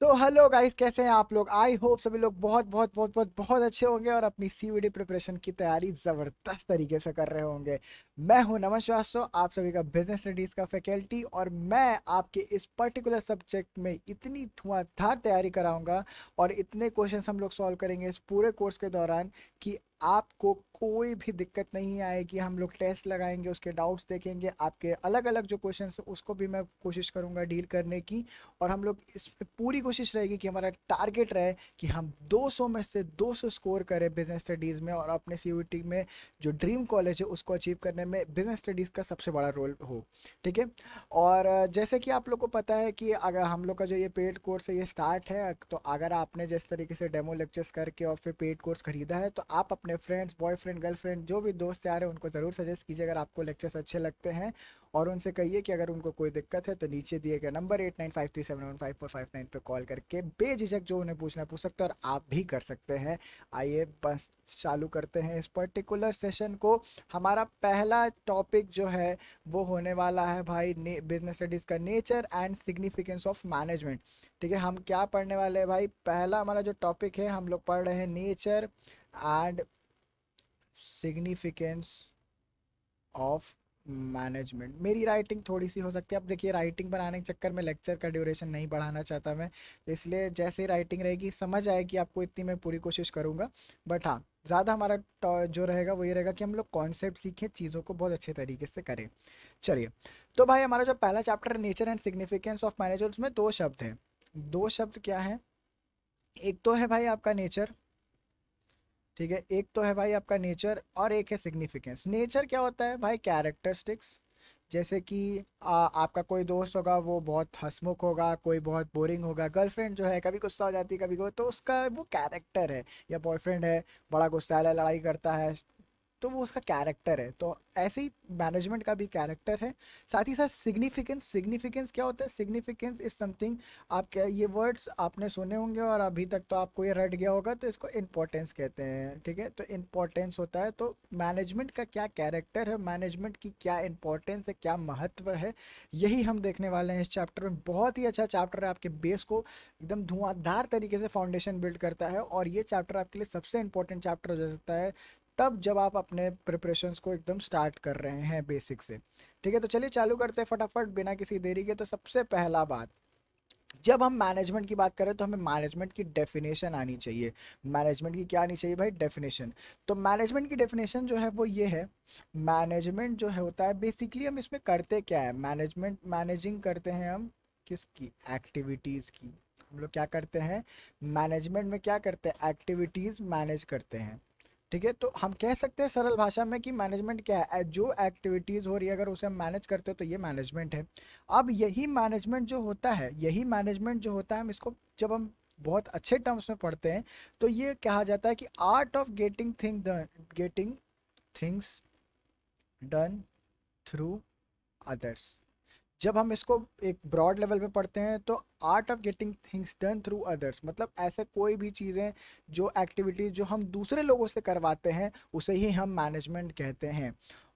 तो hello guys, कैसे हैं आप लोग। आई होप सभी लोग बहुत बहुत बहुत बहुत बहुत अच्छे होंगे और अपनी सीवीडी प्रिपरेशन की तैयारी जबरदस्त तरीके से कर रहे होंगे। मैं हूं नमन श्रीवास्तव, आप सभी का बिजनेस स्टडीज का फैकल्टी, और मैं आपके इस पर्टिकुलर सब्जेक्ट में इतनी धुआंधार तैयारी कराऊंगा और इतने क्वेश्चंस हम लोग सॉल्व करेंगे इस पूरे कोर्स के दौरान कि आपको कोई भी दिक्कत नहीं आएगी। हम लोग टेस्ट लगाएंगे, उसके डाउट्स देखेंगे, आपके अलग अलग जो क्वेश्चंस उसको भी मैं कोशिश करूंगा डील करने की। और हम लोग इस पे पूरी कोशिश रहेगी कि हमारा टारगेट रहे कि हम 200 में से 200 स्कोर करें बिजनेस स्टडीज़ में, और अपने सीयूईटी में जो ड्रीम कॉलेज है उसको अचीव करने में बिजनेस स्टडीज़ का सबसे बड़ा रोल हो। ठीक है। और जैसे कि आप लोग को पता है कि अगर हम लोग का जो ये पेड कोर्स है ये स्टार्ट है, तो अगर आपने जिस तरीके से डेमो लेक्चर्स करके और फिर पेड कोर्स खरीदा है, तो आप अपने फ्रेंड्स, बॉयफ्रेंड, गर्लफ्रेंड, जो भी दोस्त यार हैं उनको ज़रूर सजेस्ट कीजिए अगर आपको लेक्चर्स अच्छे लगते हैं। और उनसे कहिए कि अगर उनको कोई दिक्कत है तो नीचे दिए गए नंबर 8953715459 पे कॉल करके बेझिझक जो उन्हें पूछना पूछ सकते हैं, और आप भी कर सकते हैं। आइए बस चालू करते हैं इस पर्टिकुलर सेशन को। हमारा पहला टॉपिक जो है वो होने वाला है भाई बिजनेस स्टडीज़ का nature and significance of management. ठीक है, हम क्या पढ़ने वाले हैं भाई। पहला हमारा जो टॉपिक है, हम लोग पढ़ रहे हैं nature and significance of management. मेरी राइटिंग थोड़ी सी हो सकती है, अब देखिए राइटिंग बनाने के चक्कर में लेक्चर का ड्यूरेशन नहीं बढ़ाना चाहता मैं, तो इसलिए जैसे ही राइटिंग रहेगी समझ आएगी आपको, इतनी मैं पूरी कोशिश करूँगा। बट हाँ, ज़्यादा हमारा जो रहेगा वो ये रहेगा कि हम लोग कॉन्सेप्ट सीखें, चीज़ों को बहुत अच्छे तरीके से करें। चलिए, तो भाई हमारा जो पहला चैप्टर है nature and significance of manager, उसमें दो शब्द हैं। दो शब्द क्या है? एक तो है भाई आपका नेचर। ठीक है, एक तो है भाई आपका नेचर और एक है सिग्निफिकेंस। नेचर क्या होता है भाई? कैरेक्टरिस्टिक्स। जैसे कि आपका कोई दोस्त होगा वो बहुत हंसमुख होगा, कोई बहुत बोरिंग होगा। गर्लफ्रेंड जो है कभी गुस्सा हो जाती है कभी को, तो उसका वो कैरेक्टर है। या बॉयफ्रेंड है, बड़ा गुस्सैल है, लड़ाई करता है, तो वो उसका कैरेक्टर है। तो ऐसे ही मैनेजमेंट का भी कैरेक्टर है। साथ ही साथ सिग्निफिकेंस। सिग्निफिकेंस क्या होता है? सिग्निफिकेंस इज समथिंग, आप क्या ये वर्ड्स आपने सुने होंगे और अभी तक तो आपको ये रट गया होगा, तो इसको इम्पोर्टेंस कहते हैं। ठीक है, तो इम्पोर्टेंस होता है, तो मैनेजमेंट का क्या कैरेक्टर है, मैनेजमेंट की क्या इंपॉर्टेंस है, क्या महत्व है, यही हम देखने वाले हैं इस चैप्टर में। बहुत ही अच्छा चैप्टर है, आपके बेस को एकदम धुआंधार तरीके से फाउंडेशन बिल्ड करता है, और ये चैप्टर आपके लिए सबसे इंपॉर्टेंट चैप्टर हो सकता है तब जब आप अपने प्रिपरेशंस को एकदम स्टार्ट कर रहे हैं बेसिक से। ठीक है, तो चलिए चालू करते हैं फटाफट बिना किसी देरी के। तो सबसे पहला बात, जब हम मैनेजमेंट की बात करें तो हमें मैनेजमेंट की डेफिनेशन आनी चाहिए। मैनेजमेंट की क्या आनी चाहिए भाई? डेफिनेशन। तो मैनेजमेंट की डेफिनेशन जो है वो ये है। मैनेजमेंट जो है होता है बेसिकली, हम इसमें करते क्या है? मैनेजमेंट, मैनेजिंग करते हैं हम किसकी? एक्टिविटीज़ की। हम लोग क्या करते हैं मैनेजमेंट में? क्या करते हैं? एक्टिविटीज़ मैनेज करते हैं। ठीक है, तो हम कह सकते हैं सरल भाषा में कि मैनेजमेंट क्या है? जो एक्टिविटीज़ हो रही है अगर उसे हम मैनेज करते हैं तो ये मैनेजमेंट है। अब यही मैनेजमेंट जो होता है, यही मैनेजमेंट जो होता है, हम इसको जब हम बहुत अच्छे टर्म्स में पढ़ते हैं तो ये कहा जाता है कि art of getting things done through others. जब हम इसको एक ब्रॉड लेवल पे पढ़ते हैं तो art of getting things done through others मतलब ऐसे कोई भी चीज़ें, जो एक्टिविटीज जो हम दूसरे लोगों से करवाते हैं उसे ही हम मैनेजमेंट कहते हैं।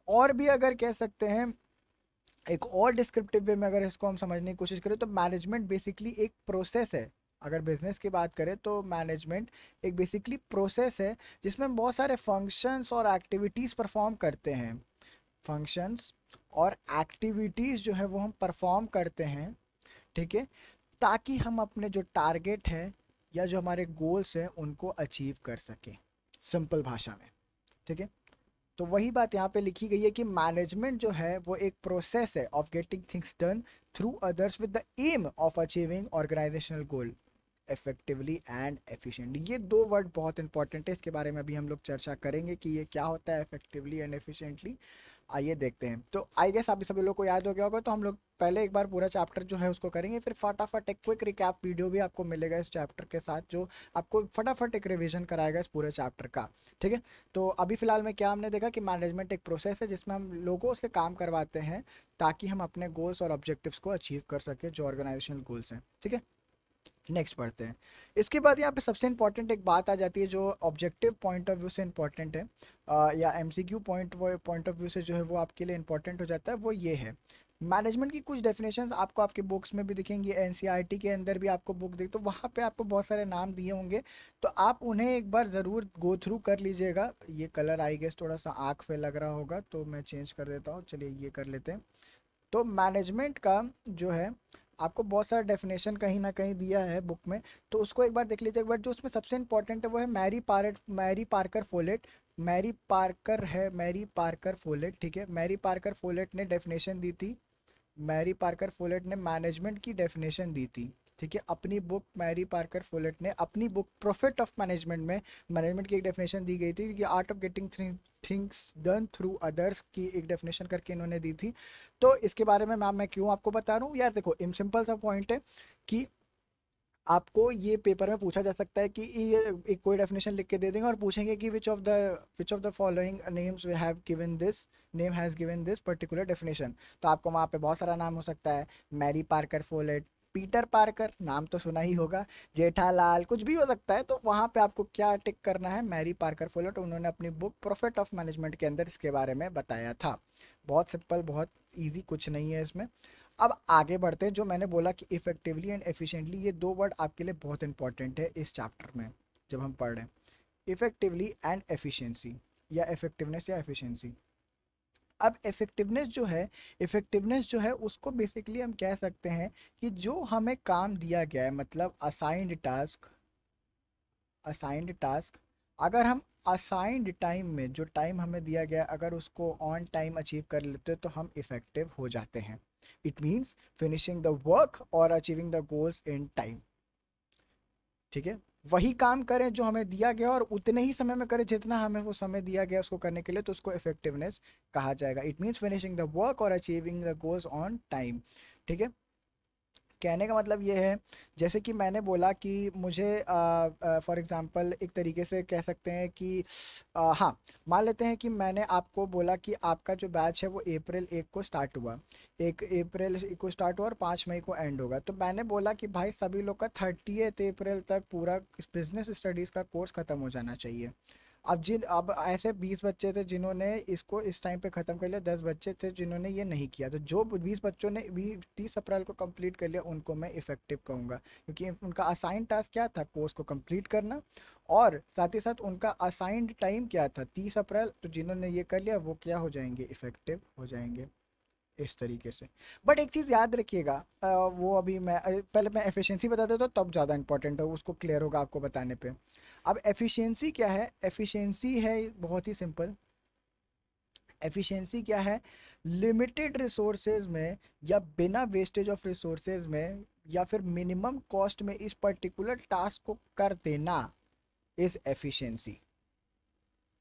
और भी अगर कह सकते हैं, एक और डिस्क्रिप्टिव वे में अगर इसको हम समझने की कोशिश करें तो मैनेजमेंट बेसिकली एक प्रोसेस है। अगर बिजनेस की बात करें तो मैनेजमेंट एक बेसिकली प्रोसेस है जिसमें हम बहुत सारे फंक्शंस और एक्टिविटीज़ परफॉर्म करते हैं। फंक्शंस और एक्टिविटीज़ जो है वो हम परफॉर्म करते हैं। ठीक है, ताकि हम अपने जो टारगेट है या जो हमारे गोल्स हैं उनको अचीव कर सकें, सिंपल भाषा में। ठीक है, तो वही बात यहाँ पे लिखी गई है कि मैनेजमेंट जो है वो एक प्रोसेस है of getting things done through others with the aim of achieving organisational goal effectively and efficiently. ये दो वर्ड बहुत इंपॉर्टेंट है, इसके बारे में अभी हम लोग चर्चा करेंगे कि ये क्या होता है इफेक्टिवली एंड एफिशिएंटली। आइए देखते हैं। तो आई गेस आप सभी लोग को याद हो गया होगा, तो हम लोग पहले एक बार पूरा चैप्टर जो है उसको करेंगे, फिर फटाफट एक क्विक रिकैप वीडियो भी आपको मिलेगा इस चैप्टर के साथ, जो आपको फटाफट एक रिवीजन कराएगा इस पूरे चैप्टर का। ठीक है, तो अभी फिलहाल में क्या हमने देखा कि मैनेजमेंट एक प्रोसेस है जिसमें हम लोगों से काम करवाते हैं ताकि हम अपने गोल्स और ऑब्जेक्टिव्स को अचीव कर सके, जो ऑर्गेनाइजेशनल गोल्स हैं। ठीक है, नेक्स्ट पढ़ते हैं। इसके बाद यहाँ पे सबसे इंपॉर्टेंट एक बात आ जाती है जो ऑब्जेक्टिव पॉइंट ऑफ व्यू से इंपॉर्टेंट है, या एमसीक्यू पॉइंट ऑफ व्यू से जो है वो आपके लिए इंपॉर्टेंट हो जाता है, वो ये है मैनेजमेंट की कुछ डेफिनेशंस आपको आपके बुक्स में भी दिखेंगी, एनसीईआरटी के अंदर भी आपको बुक दिख, तो वहाँ पे आपको बहुत सारे नाम दिए होंगे, तो आप उन्हें एक बार ज़रूर गो थ्रू कर लीजिएगा। ये कलर आई गेस थोड़ा सा आँख पे लग रहा होगा, तो मैं चेंज कर देता हूँ, चलिए ये कर लेते हैं। तो मैनेजमेंट का जो है आपको बहुत सारा डेफिनेशन कहीं ना कहीं दिया है बुक में, तो उसको एक बार देख लीजिए। एक बार जो उसमें सबसे इंपॉर्टेंट है वो है Mary Parker Follett. Mary Parker है, मैरी पार्कर फोलेट, ठीक है। मैरी पार्कर फोलेट ने डेफिनेशन दी थी, मैरी पार्कर फोलेट ने मैनेजमेंट की डेफिनेशन दी थी, ठीक है। अपनी बुक मैरी पार्कर फोलेट ने अपनी बुक प्रॉफिट ऑफ मैनेजमेंट में मैनेजमेंट की एक डेफिनेशन दी गई थी कि art of getting things done through others की एक डेफिनेशन करके इन्होंने दी थी। तो इसके बारे में मैम मैं क्यों आपको बता रहा हूँ यार, देखो इन सिंपल सा पॉइंट है कि आपको ये पेपर में पूछा जा सकता है कि ये एक कोई डेफिनेशन लिख के दे देंगे और पूछेंगे कि which of the following names we have given this name has given this particular definition. तो आपको वहाँ पे बहुत सारा नाम हो सकता है, Mary Parker Follett, Peter Parker, नाम तो सुना ही होगा, जेठालाल, कुछ भी हो सकता है। तो वहाँ पे आपको क्या टिक करना है, मैरी पार्कर फोलेट, उन्होंने अपनी बुक प्रॉफिट ऑफ मैनेजमेंट के अंदर इसके बारे में बताया था। बहुत सिंपल, बहुत ईजी, कुछ नहीं है इसमें। अब आगे बढ़ते हैं। जो मैंने बोला कि इफेक्टिवली एंड एफिशिएंटली, ये दो वर्ड आपके लिए बहुत इंपॉर्टेंट है इस चैप्टर में जब हम पढ़ रहे हैं। इफेक्टिवली एंड एफिशिएंसी, या इफेक्टिवनेस या एफिशिएंसी। अब इफेक्टिवनेस जो है उसको बेसिकली हम कह सकते हैं कि जो हमें काम दिया गया है, मतलब असाइंड टास्क, अगर हम असाइंड टाइम में जो टाइम हमें दिया गया है, अगर उसको ऑन टाइम अचीव कर लेते हैं तो हम इफेक्टिव हो जाते हैं। It means finishing the work और achieving the goals in time, ठीक है। वही काम करें जो हमें दिया गया और उतने ही समय में करें जितना हमें वो समय दिया गया उसको करने के लिए, तो उसको इफेक्टिवनेस कहा जाएगा। It means finishing the work और achieving the goals on time, ठीक है। कहने का मतलब ये है, जैसे कि मैंने बोला कि मुझे फॉर एग्जांपल एक तरीके से कह सकते हैं कि हाँ, मान लेते हैं कि मैंने आपको बोला कि आपका जो बैच है वो अप्रैल 1 को स्टार्ट हुआ, 1 अप्रैल को स्टार्ट हुआ और 5 मई को एंड होगा। तो मैंने बोला कि भाई सभी लोग का 30 अप्रैल तक पूरा बिजनेस स्टडीज़ का कोर्स ख़त्म हो जाना चाहिए। अब ऐसे 20 बच्चे थे जिन्होंने इसको इस टाइम पे ख़त्म कर लिया, 10 बच्चे थे जिन्होंने ये नहीं किया, तो जो 20 बच्चों ने 30 अप्रैल को कंप्लीट कर लिया उनको मैं इफेक्टिव कहूँगा, क्योंकि उनका असाइन टास्क क्या था, कोर्स को कंप्लीट करना, और साथ ही साथ उनका असाइंड टाइम क्या था, 30 अप्रैल। तो जिन्होंने ये कर लिया वो क्या हो जाएंगे, इफेक्टिव हो जाएंगे इस तरीके से। बट एक चीज़ याद रखिएगा, वो अभी मैं पहले मैं एफिशिएंसी बता देता हूँ तब ज़्यादा इंपॉर्टेंट है, उसको क्लियर होगा आपको बताने पे। अब एफिशिएंसी क्या है, एफिशिएंसी है बहुत ही सिंपल। एफिशिएंसी क्या है, लिमिटेड रिसोर्सेज में या बिना वेस्टेज ऑफ रिसोर्सेज में या फिर मिनिमम कॉस्ट में इस पर्टिकुलर टास्क को कर देना इज एफिशिएंसी।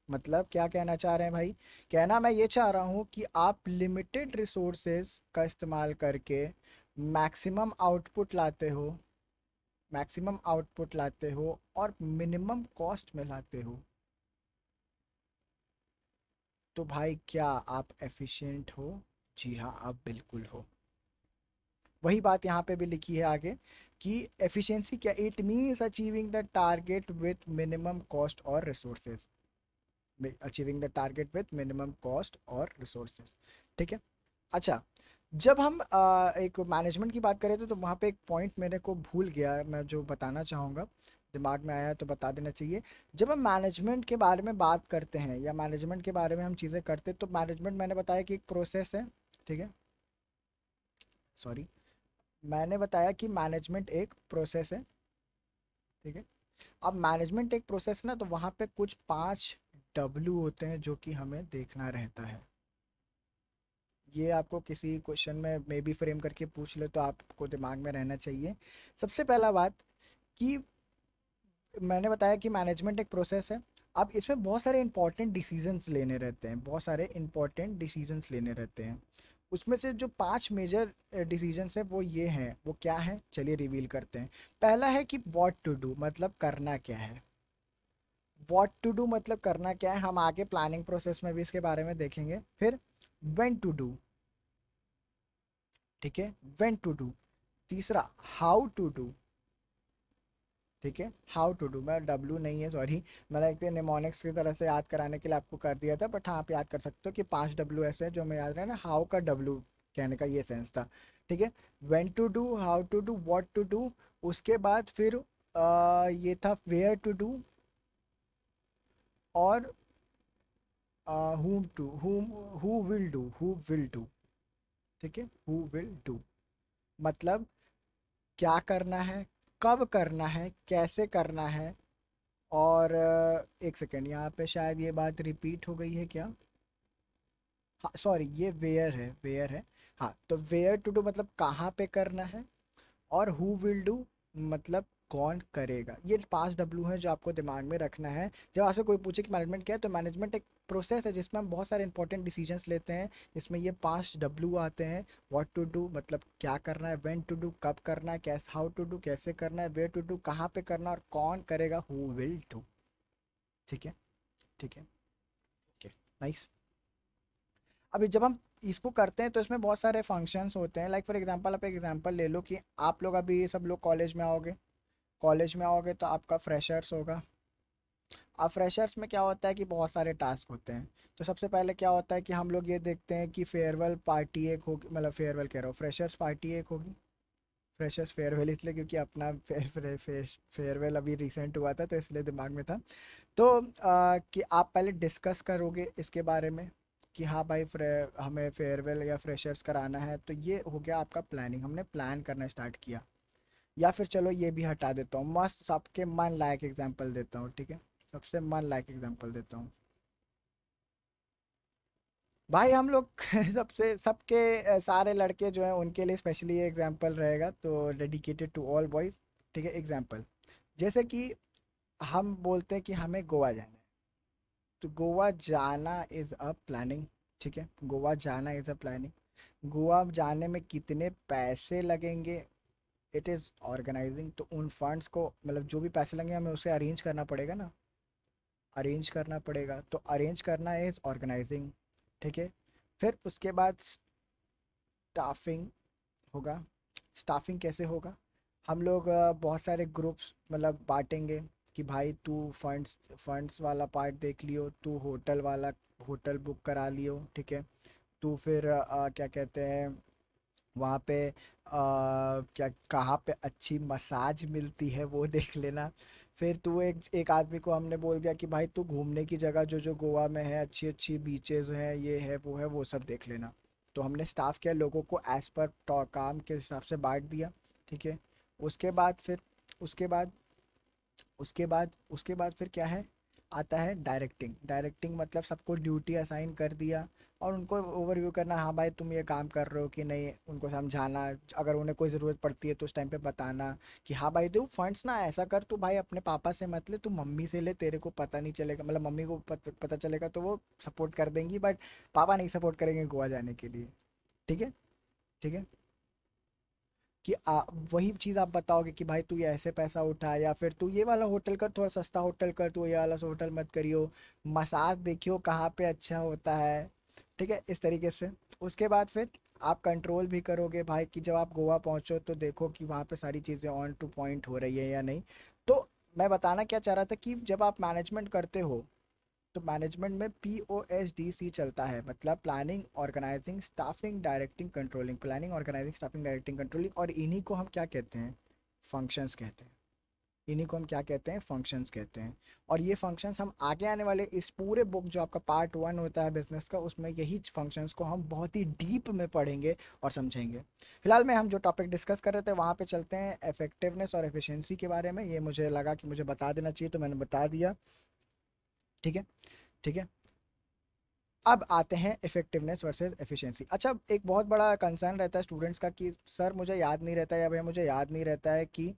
मतलब क्या कहना चाह रहे हैं भाई, कहना मैं ये चाह रहा हूँ कि आप लिमिटेड रिसोर्सेज का इस्तेमाल करके मैक्सिमम आउटपुट लाते हो, मैक्सिमम आउटपुट लाते हो और मिनिमम कॉस्ट में लाते हो, तो भाई क्या आप एफिशिएंट हो? जी हाँ, आप बिल्कुल हो। वही बात यहाँ पे भी लिखी है आगे कि एफिशिएंसी क्या, it means achieving the target with minimum cost और resources, achieving the target with minimum cost और रिसोर्सेज, ठीक है। अच्छा, जब हम एक मैनेजमेंट की बात करें थे तो वहाँ पे एक पॉइंट मेरे को भूल गया, मैं जो बताना चाहूँगा, दिमाग में आया तो बता देना चाहिए। जब हम मैनेजमेंट के बारे में बात करते हैं या मैनेजमेंट के बारे में हम चीज़ें करते हैं, तो मैनेजमेंट मैंने बताया कि एक प्रोसेस है, ठीक है। सॉरी, मैंने बताया कि मैनेजमेंट एक प्रोसेस है, ठीक है। अब मैनेजमेंट एक प्रोसेस ना, तो वहाँ पे कुछ 5 W होते हैं जो कि हमें देखना रहता है। ये आपको किसी क्वेश्चन में मे बी फ्रेम करके पूछ ले तो आपको दिमाग में रहना चाहिए। सबसे पहला बात कि मैंने बताया कि मैनेजमेंट एक प्रोसेस है। अब इसमें बहुत सारे इंपॉर्टेंट डिसीजंस लेने रहते हैं, बहुत सारे इंपॉर्टेंट डिसीजंस लेने रहते हैं। उसमें से जो 5 मेजर डिसीजंस हैं वो ये हैं, वो क्या है चलिए रिवील करते हैं। पहला है कि व्हाट टू डू, मतलब करना क्या है। व्हाट टू डू मतलब करना क्या है, हम आगे प्लानिंग प्रोसेस में भी इसके बारे में देखेंगे। फिर व्हेन टू डू, ठीक है, व्हेन टू डू। तीसरा हाउ टू डू, ठीक है, हाउ टू डू, मैं डब्लू नहीं है सॉरी, मैंने एक निमोनिक्स की तरह से याद कराने के लिए आपको कर दिया था, बट हाँ आप याद कर सकते हो कि 5 W ऐसे हैं जो हमें याद रहे ना, हाउ का W कहने का ये सेंस था। ठीक है, when to do, how to do, what to do. उसके बाद फिर ये था वेयर टू डू, और whom to whom, who will do। ठीक है, who will do मतलब क्या करना है, कब करना है, कैसे करना है। और एक सेकेंड, यहाँ पे शायद ये बात रिपीट हो गई है क्या? हाँ सॉरी, ये वेयर है, वेयर है। हाँ, तो वेयर टू डू मतलब कहाँ पे करना है, और हु विल डू मतलब कौन करेगा। ये 5 W है जो आपको दिमाग में रखना है जब आपसे कोई पूछे कि मैनेजमेंट क्या है। तो मैनेजमेंट एक प्रोसेस है जिसमें हम बहुत सारे इंपॉर्टेंट डिसीजंस लेते हैं। इसमें ये 5 W आते हैं। व्हाट टू डू मतलब क्या करना है, व्हेन टू डू कब करना है, कैसे, हाउ टू डू कैसे करना है, वेयर टू डू कहाँ पे करना है, और कौन करेगा, हु विल डू। ठीक है, ठीक है, ओके, नाइस। अभी जब हम इसको करते हैं तो इसमें बहुत सारे फंक्शंस होते हैं। लाइक फॉर एग्जांपल, आप एक एग्जांपल ले लो कि आप लोग अभी सब लोग कॉलेज में आओगे। कॉलेज में आओगे तो आपका फ्रेशर्स होगा। अब फ्रेशर्स में क्या होता है कि बहुत सारे टास्क होते हैं। तो सबसे पहले क्या होता है कि हम लोग ये देखते हैं कि फेयरवेल पार्टी एक होगी, मतलब फेयरवेल कह रहा हूँ, फ्रेशर्स पार्टी एक होगी। फ्रेशर्स फेयरवेल इसलिए क्योंकि अपना फेयरवेल अभी रिसेंट हुआ था तो इसलिए दिमाग में था। तो कि आप पहले डिस्कस करोगे इसके बारे में कि हाँ भाई हमें फेयरवेल या फ्रेशर्स कराना है। तो ये हो गया आपका प्लानिंग, हमने प्लान करना स्टार्ट किया। या फिर चलो ये भी हटा देता हूँ, मस्त सबके मन लायक एग्जांपल देता हूँ। ठीक है, सबसे मन लायक एग्जांपल देता हूँ। भाई हम लोग सबसे सबके सारे लड़के जो हैं उनके लिए स्पेशली ये एग्जांपल रहेगा, तो डेडिकेटेड टू ऑल बॉयज़। ठीक है, एग्जांपल जैसे कि हम बोलते हैं कि हमें गोवा जाना है। तो गोवा जाना इज़ अ प्लानिंग। ठीक है, गोवा जाना इज़ अ प्लानिंग। गोवा जाने में कितने पैसे लगेंगे, इट इज़ ऑर्गेनाइजिंग। तो उन फंड्स को, मतलब जो भी पैसे लगेंगे हमें उसे अरेंज करना पड़ेगा ना, अरेंज करना पड़ेगा। तो अरेंज करना इज़ ऑर्गेनाइजिंग। ठीक है, फिर उसके बाद स्टाफिंग होगा। स्टाफिंग कैसे होगा? हम लोग बहुत सारे ग्रुप्स मतलब बांटेंगे कि भाई तू फंड्स फंड्स वाला पार्ट देख लियो, तू होटल वाला होटल बुक करा लियो। ठीक है, तू फिर क्या कहते हैं वहाँ पे क्या कहाँ पे अच्छी मसाज मिलती है वो देख लेना। फिर तू एक एक आदमी को हमने बोल दिया कि भाई तू घूमने की जगह जो जो गोवा में है, अच्छी अच्छी बीचेस हैं, ये है वो सब देख लेना। तो हमने स्टाफ किया, लोगों को एज पर काम के हिसाब से बांट दिया। ठीक है, उसके बाद फिर उसके बाद उसके बाद फिर क्या है, आता है डायरेक्टिंग। डायरेक्टिंग मतलब सबको ड्यूटी असाइन कर दिया और उनको ओवरव्यू करना, हाँ भाई तुम ये काम कर रहे हो कि नहीं, उनको समझाना। अगर उन्हें कोई ज़रूरत पड़ती है तो उस टाइम पे बताना कि हाँ भाई तू फंड्स ना ऐसा कर, तू भाई अपने पापा से मत ले, तू मम्मी से ले, तेरे को पता नहीं चलेगा, मतलब मम्मी को पता चलेगा तो वो सपोर्ट कर देंगी, बट पापा नहीं सपोर्ट करेंगे गोवा जाने के लिए। ठीक है, ठीक है, कि वही चीज़ आप बताओगे कि भाई तू ये ऐसे पैसा उठा, या फिर तू ये वाला होटल कर, थोड़ा सस्ता होटल कर, तू ये वाला होटल मत करियो, मसाज देखियो कहाँ पे अच्छा होता है। ठीक है, इस तरीके से। उसके बाद फिर आप कंट्रोल भी करोगे भाई कि जब आप गोवा पहुँचो तो देखो कि वहाँ पे सारी चीज़ें ऑन टू पॉइंट हो रही है या नहीं। तो मैं बताना क्या चाह रहा था कि जब आप मैनेजमेंट करते हो तो मैनेजमेंट में POSDC चलता है, मतलब planning, organising, staffing, directing, controlling. Planning, organising, staffing, directing, controlling, और इन्हीं को हम क्या कहते हैं, फंक्शंस कहते हैं। इन्हीं को हम क्या कहते हैं, फंक्शंस कहते हैं। और ये फंक्शंस हम आगे आने वाले इस पूरे बुक जो आपका पार्ट 1 होता है बिजनेस का, उसमें यही फंक्शंस को हम बहुत ही डीप में पढ़ेंगे और समझेंगे। फिलहाल में हम जो टॉपिक डिस्कस कर रहे थे वहाँ पे चलते हैं इफेक्टिवनेस और एफिशिएंसी के बारे में। ये मुझे लगा कि मुझे बता देना चाहिए तो मैंने बता दिया। ठीक है, ठीक है। अब आते हैं इफेक्टिवनेस वर्सेस एफिशिएंसी। अच्छा, एक बहुत बड़ा कंसर्न रहता है स्टूडेंट्स का कि सर मुझे याद नहीं रहता है, या भैया मुझे याद नहीं रहता है कि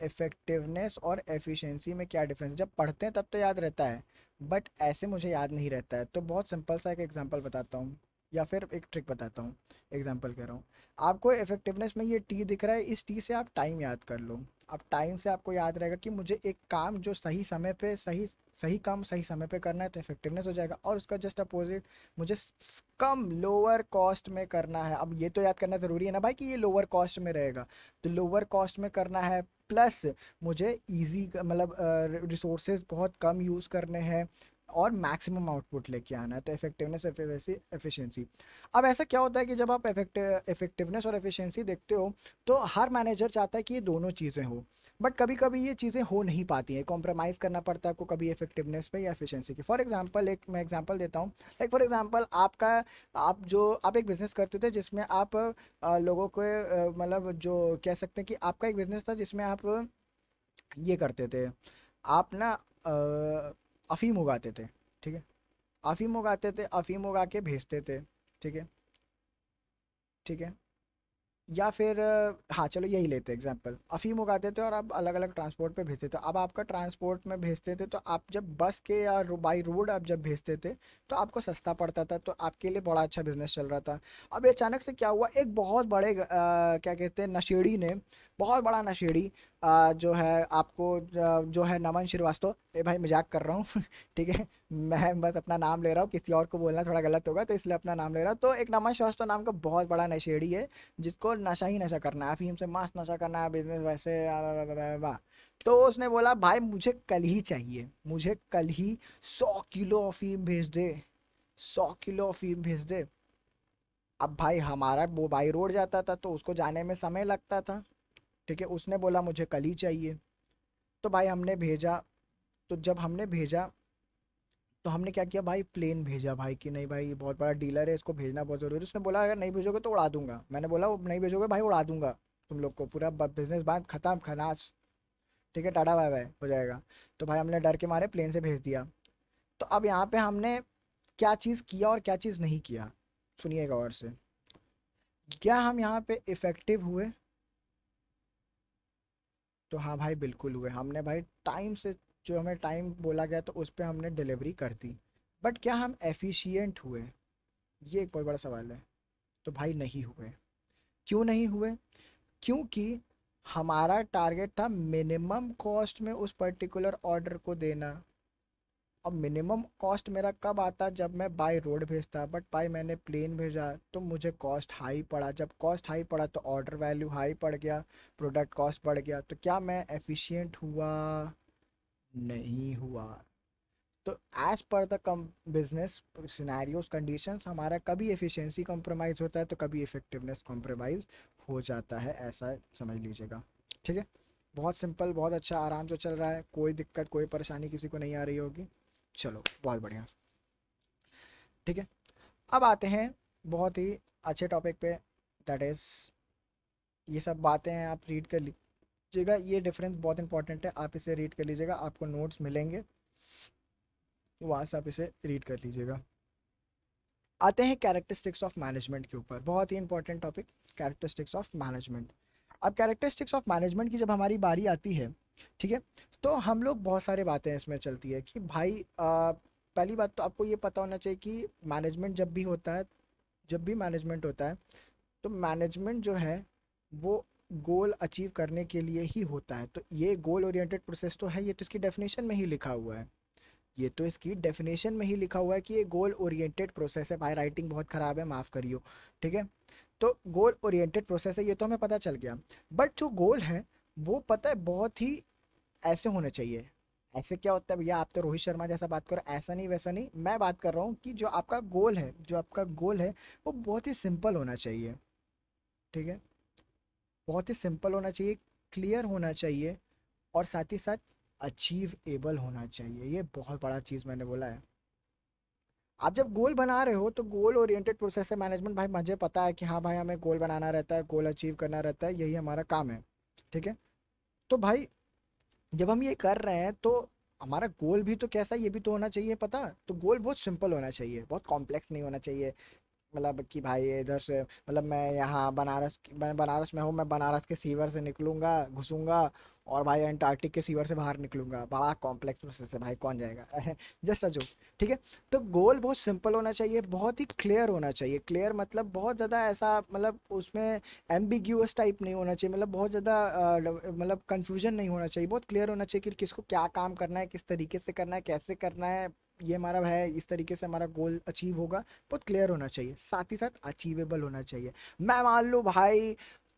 इफेक्टिवनेस और एफिशिएंसी में क्या डिफरेंस है। जब पढ़ते हैं तब तो याद रहता है, बट ऐसे मुझे याद नहीं रहता है। तो बहुत सिंपल सा एक एग्जांपल बताता हूँ, या फिर एक ट्रिक बताता हूँ। एग्जांपल कह रहा हूँ, आपको इफेक्टिवनेस में ये टी दिख रहा है, इस टी से आप टाइम याद कर लो। अब टाइम से आपको याद रहेगा कि मुझे एक काम जो सही समय पे सही सही काम सही समय पे करना है तो इफेक्टिवनेस हो जाएगा। और उसका जस्ट अपोजिट, मुझे कम लोअर कॉस्ट में करना है। अब ये तो याद करना ज़रूरी है ना भाई कि ये लोअर कॉस्ट में रहेगा, तो लोअर कॉस्ट में करना है, प्लस मुझे इजी मतलब रिसोर्सेज बहुत कम यूज़ करने हैं, और मैक्सिमम आउटपुट लेके आना है। तो इफेक्टिवनेस, एफिशिएंसी। अब ऐसा क्या होता है कि जब आप इफेक्टिवनेस और एफिशिएंसी देखते हो तो हर मैनेजर चाहता है कि ये दोनों चीज़ें हो, बट कभी कभी ये चीज़ें हो नहीं पाती हैं, कॉम्प्रोमाइज़ करना पड़ता है आपको कभी इफेक्टिवनेस पे या एफिशिएंसी की। फॉर एग्जांपल एक मैं एग्जांपल देता हूँ। लाइक फॉर एग्जांपल आपका, आप एक बिज़नेस करते थे जिसमें आप लोगों को मतलब जो कह सकते हैं कि आपका एक बिज़नेस था जिसमें आप ये करते थे, आप ना अफ़ीम उगाते थे। ठीक है, अफ़ीम उगाते थे, अफ़ीम उगा के भेजते थे। ठीक है, ठीक है। या फिर हाँ चलो यही लेते एग्जांपल, अफ़ीम उगाते थे और आप अलग अलग ट्रांसपोर्ट पे भेजते थे। अब आपका ट्रांसपोर्ट में भेजते थे तो आप जब बस के या बाई रोड आप जब भेजते थे तो आपको सस्ता पड़ता था, तो आपके लिए बड़ा अच्छा बिजनेस चल रहा था। अब अचानक से क्या हुआ, एक बहुत बड़े क्या कहते हैं नशेड़ी ने, बहुत बड़ा नशेड़ी जो है आपको जो है नमन श्रीवास्तव, ए भाई मजाक कर रहा हूँ ठीक है, मैं बस अपना नाम ले रहा हूँ, किसी और को बोलना थोड़ा गलत होगा तो इसलिए अपना नाम ले रहा हूँ। तो एक नमन श्रीवास्तव नाम का बहुत बड़ा नशेड़ी है जिसको नशा ही नशा करना है, अफीम से मस्त नशा करना है, बिजनेस वैसे वाह। तो उसने बोला भाई मुझे कल ही चाहिए, मुझे कल ही 100 किलो अफीम भेज दे, 100 किलो अफीम भेज दे। अब भाई हमारा वो बाई रोड जाता था तो उसको जाने में समय लगता था। ठीक है, उसने बोला मुझे कल ही चाहिए। तो भाई हमने भेजा, तो जब हमने भेजा तो हमने क्या किया भाई, प्लेन भेजा भाई कि नहीं भाई ये बहुत बड़ा डीलर है, इसको भेजना बहुत ज़रूरी है। उसने बोला अगर नहीं भेजोगे तो उड़ा दूंगा। मैंने बोला वो नहीं भेजोगे भाई उड़ा दूंगा, तुम लोग को पूरा बिजनेस बात खत्म खनास। ठीक है, टाटा बाय बाय हो जाएगा। तो भाई हमने डर के मारे प्लेन से भेज दिया। तो अब यहाँ पे हमने क्या चीज़ किया और क्या चीज़ नहीं किया, सुनिएगा और से। क्या हम यहाँ पे इफ़ेक्टिव हुए? तो हाँ भाई बिल्कुल हुए, हमने भाई टाइम से, जो हमें टाइम बोला गया तो उस पर हमने डिलीवरी कर दी। बट क्या हम एफिशिएंट हुए, ये एक बहुत बड़ा सवाल है। तो भाई नहीं हुए। क्यों नहीं हुए? क्योंकि हमारा टारगेट था मिनिमम कॉस्ट में उस पर्टिकुलर ऑर्डर को देना। अब मिनिमम कॉस्ट मेरा कब आता, जब मैं बाय रोड भेजता, बट भाई मैंने प्लेन भेजा तो मुझे कॉस्ट हाई पड़ा। जब कॉस्ट हाई पड़ा तो ऑर्डर वैल्यू हाई पड़ गया, प्रोडक्ट कॉस्ट बढ़ गया। तो क्या मैं एफिशिएंट हुआ? नहीं हुआ। तो as per the come business scenarios conditions हमारा कभी एफिशिएंसी कॉम्प्रोमाइज़ होता है तो कभी इफेक्टिवनेस कॉम्प्रोमाइज़ हो जाता है, ऐसा समझ लीजिएगा। ठीक है, बहुत सिंपल, बहुत अच्छा, आराम से चल रहा है, कोई दिक्कत कोई परेशानी किसी को नहीं आ रही होगी। चलो बहुत बढ़िया। ठीक है, अब आते हैं बहुत ही अच्छे टॉपिक पे, दैट इज़, ये सब बातें हैं आप रीड कर लीजिएगा, ये डिफरेंस बहुत इंपॉर्टेंट है, आप इसे रीड कर लीजिएगा, आपको नोट्स मिलेंगे, वहाँ से आप इसे रीड कर लीजिएगा। आते हैं कैरेक्टरिस्टिक्स ऑफ मैनेजमेंट के ऊपर, बहुत ही important topic, characteristics of management. अब कैरेक्टरिस्टिक्स ऑफ मैनेजमेंट की जब हमारी बारी आती है, ठीक है, तो हम लोग बहुत सारे बातें इसमें चलती है कि भाई पहली बात तो आपको ये पता होना चाहिए कि मैनेजमेंट जब भी होता है, जब भी मैनेजमेंट होता है तो मैनेजमेंट जो है वो गोल अचीव करने के लिए ही होता है। तो ये गोल ओरिएंटेड प्रोसेस तो है, ये तो इसकी डेफिनेशन में ही लिखा हुआ है, ये तो इसकी डेफिनेशन में ही लिखा हुआ है कि ये गोल ओरिएंटेड प्रोसेस है। भाई राइटिंग बहुत ख़राब है, माफ़ करियो। ठीक है, तो गोल ओरिएंटेड प्रोसेस है, ये तो हमें पता चल गया। बट जो गोल है वो पता है बहुत ही ऐसे होने चाहिए। ऐसे क्या होता है भैया, आप तो रोहित शर्मा जैसा बात करो, ऐसा नहीं वैसा नहीं, मैं बात कर रहा हूँ कि जो आपका गोल है, जो आपका गोल है वो बहुत ही सिंपल होना चाहिए। ठीक है, बहुत ही सिंपल होना चाहिए, क्लियर होना चाहिए, और साथ ही साथ अचीव एबल होना चाहिए। ये बहुत बड़ा चीज़ मैंने बोला है। आप जब गोल बना रहे हो तो गोल ओरिएंटेड प्रोसेस है मैनेजमेंट, भाई मुझे पता है कि हाँ भाई हमें गोल बनाना रहता है, गोल अचीव करना रहता है, यही हमारा काम है। ठीक है, तो भाई जब हम ये कर रहे हैं तो हमारा गोल भी तो कैसा, ये भी तो होना चाहिए पता। तो गोल बहुत सिंपल होना चाहिए, बहुत कॉम्प्लेक्स नहीं होना चाहिए। मतलब कि भाई इधर से, मतलब मैं यहाँ मैं बनारस में हूँ, मैं बनारस के सीवर से निकलूंगा घुसूंगा और भाई अंटार्कटिक के सीवर से बाहर निकलूंगा, बड़ा कॉम्प्लेक्स प्रोसेस है भाई, कौन जाएगा जस्ट अ जोक। ठीक है, तो गोल बहुत सिंपल होना चाहिए, बहुत ही क्लियर होना चाहिए। क्लियर मतलब बहुत ज़्यादा ऐसा, मतलब उसमें एम्बिग्यूअस टाइप नहीं होना चाहिए, मतलब बहुत ज़्यादा मतलब कन्फ्यूजन नहीं होना चाहिए, बहुत क्लियर होना चाहिए कि किसको क्या काम करना है, किस तरीके से करना है, कैसे करना है, ये हमारा है, इस तरीके से हमारा गोल अचीव होगा। बहुत क्लियर होना चाहिए, साथ ही साथ अचीवेबल होना चाहिए। मैं मान लूँ भाई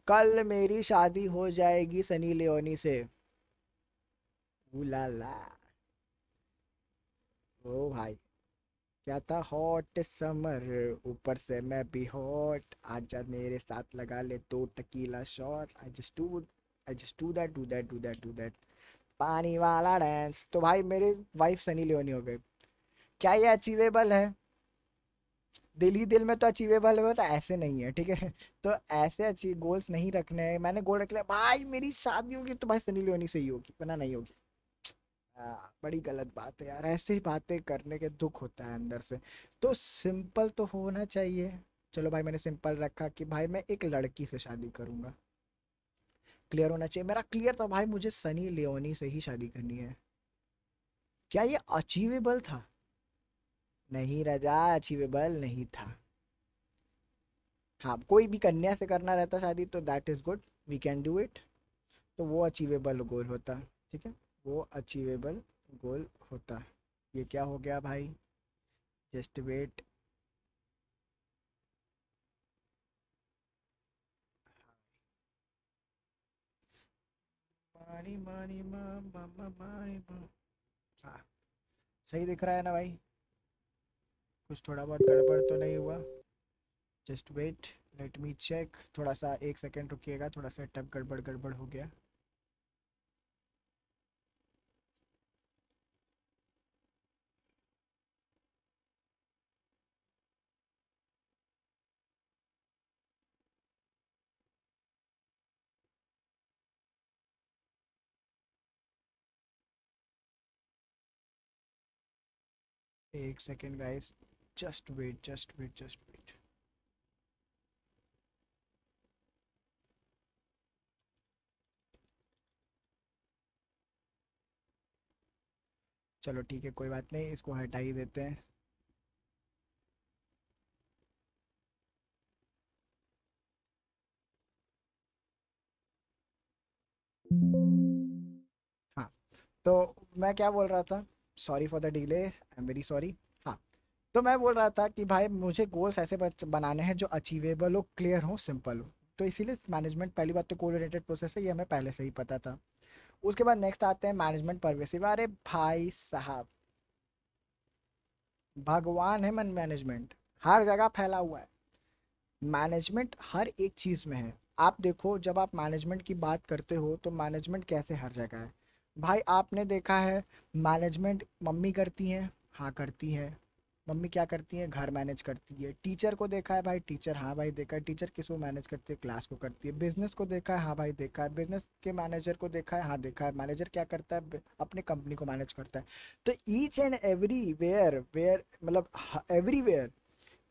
कल मेरी शादी हो जाएगी सनी लियोनी से, उलाला, ओ भाई, क्या था, हॉट समर, ऊपर से मैं भी हॉट, आजा मेरे साथ लगा ले दो tequila shot, I just do that पानी वाला डांस। तो भाई मेरी वाइफ सनी लियोनी हो गई। क्या ये अचीवेबल है? दिल ही दिल में तो अचीवेबल है, तो ऐसे नहीं है, ठीक है। तो ऐसे अचीव गोल्स नहीं रखने हैं, मैंने गोल रख लिया भाई मेरी शादी होगी तो भाई सनी लियोनी से ही होगी, वरना नहीं होगी। बड़ी गलत बात है यार, ऐसे ही बातें करने के दुख होता है अंदर से। तो सिंपल तो होना चाहिए। चलो भाई, मैंने सिंपल रखा कि भाई मैं एक लड़की से शादी करूंगा। क्लियर होना चाहिए मेरा, क्लियर था भाई, मुझे सनी लियोनी से ही शादी करनी है। क्या ये अचीवेबल था? नहीं रजा, अचीवेबल नहीं था। हाँ, कोई भी कन्या से करना रहता शादी तो that is good, we can do it. तो वो अचीवेबल गोल होता, ठीक है, वो अचीवेबल गोल होता। ये क्या हो गया भाई? Just wait. मानी मानी मा मा मानी मा। हाँ, सही दिख रहा है ना भाई? कुछ थोड़ा बहुत गड़बड़ तो नहीं हुआ? Just wait, let me check, थोड़ा सा 1 सेकेंड रुकिएगा, थोड़ा सा टप गड़बड़ गड़बड़ हो गया। 1 second guys, just wait just wait just wait. चलो ठीक है, कोई बात नहीं, इसको हटा ही देते हैं। हाँ, तो मैं क्या बोल रहा था, sorry for the delay, I am very sorry. हाँ, तो मैं बोल रहा था कि भाई मुझे गोल्स ऐसे बनाने हैं जो अचीवेबल हो, क्लियर हो, सिंपल हो। तो इसीलिए मैनेजमेंट, पहली बात तो कोऑर्डिनेटेड प्रोसेस है, ये हमें पहले से ही पता था। उसके बाद नेक्स्ट आते हैं मैनेजमेंट परवेसिव। अरे भाई साहब, भगवान है मन मैनेजमेंट, हर जगह फैला हुआ है। मैनेजमेंट हर एक चीज़ में है। आप देखो, जब आप मैनेजमेंट की बात करते हो तो मैनेजमेंट कैसे हर जगह है। भाई आपने देखा है, मैनेजमेंट मम्मी करती हैं, हाँ करती है। मम्मी क्या करती है, घर मैनेज करती है। टीचर को देखा है भाई, टीचर, हाँ भाई देखा है, टीचर किसको मैनेज करती है, क्लास को करती है। बिजनेस को देखा है, हाँ भाई देखा है, बिजनेस के मैनेजर को देखा है, हाँ देखा है, मैनेजर क्या करता है, अपने कंपनी को मैनेज करता है। तो each and every where where, मतलब एवरीवेयर,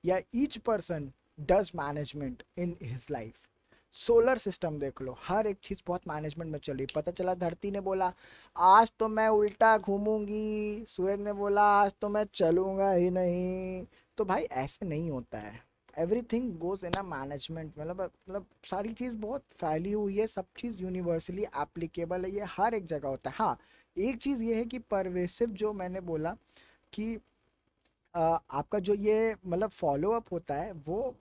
या each person does management in his life. Solar system देख लो, हर एक चीज़ बहुत मैनेजमेंट में चल रही। पता चला धरती ने बोला आज तो मैं उल्टा घूमूंगी, सूरज ने बोला आज तो मैं चलूंगा ही नहीं। तो भाई ऐसे नहीं होता है। Everything goes in a management, मतलब सारी चीज़ बहुत फैली हुई है, सब चीज़ यूनिवर्सली एप्लीकेबल है, ये हर एक जगह होता है। हाँ, एक चीज़ ये है कि परवेसिव, जो मैंने बोला कि आपका जो ये मतलब फॉलो अप होता है वो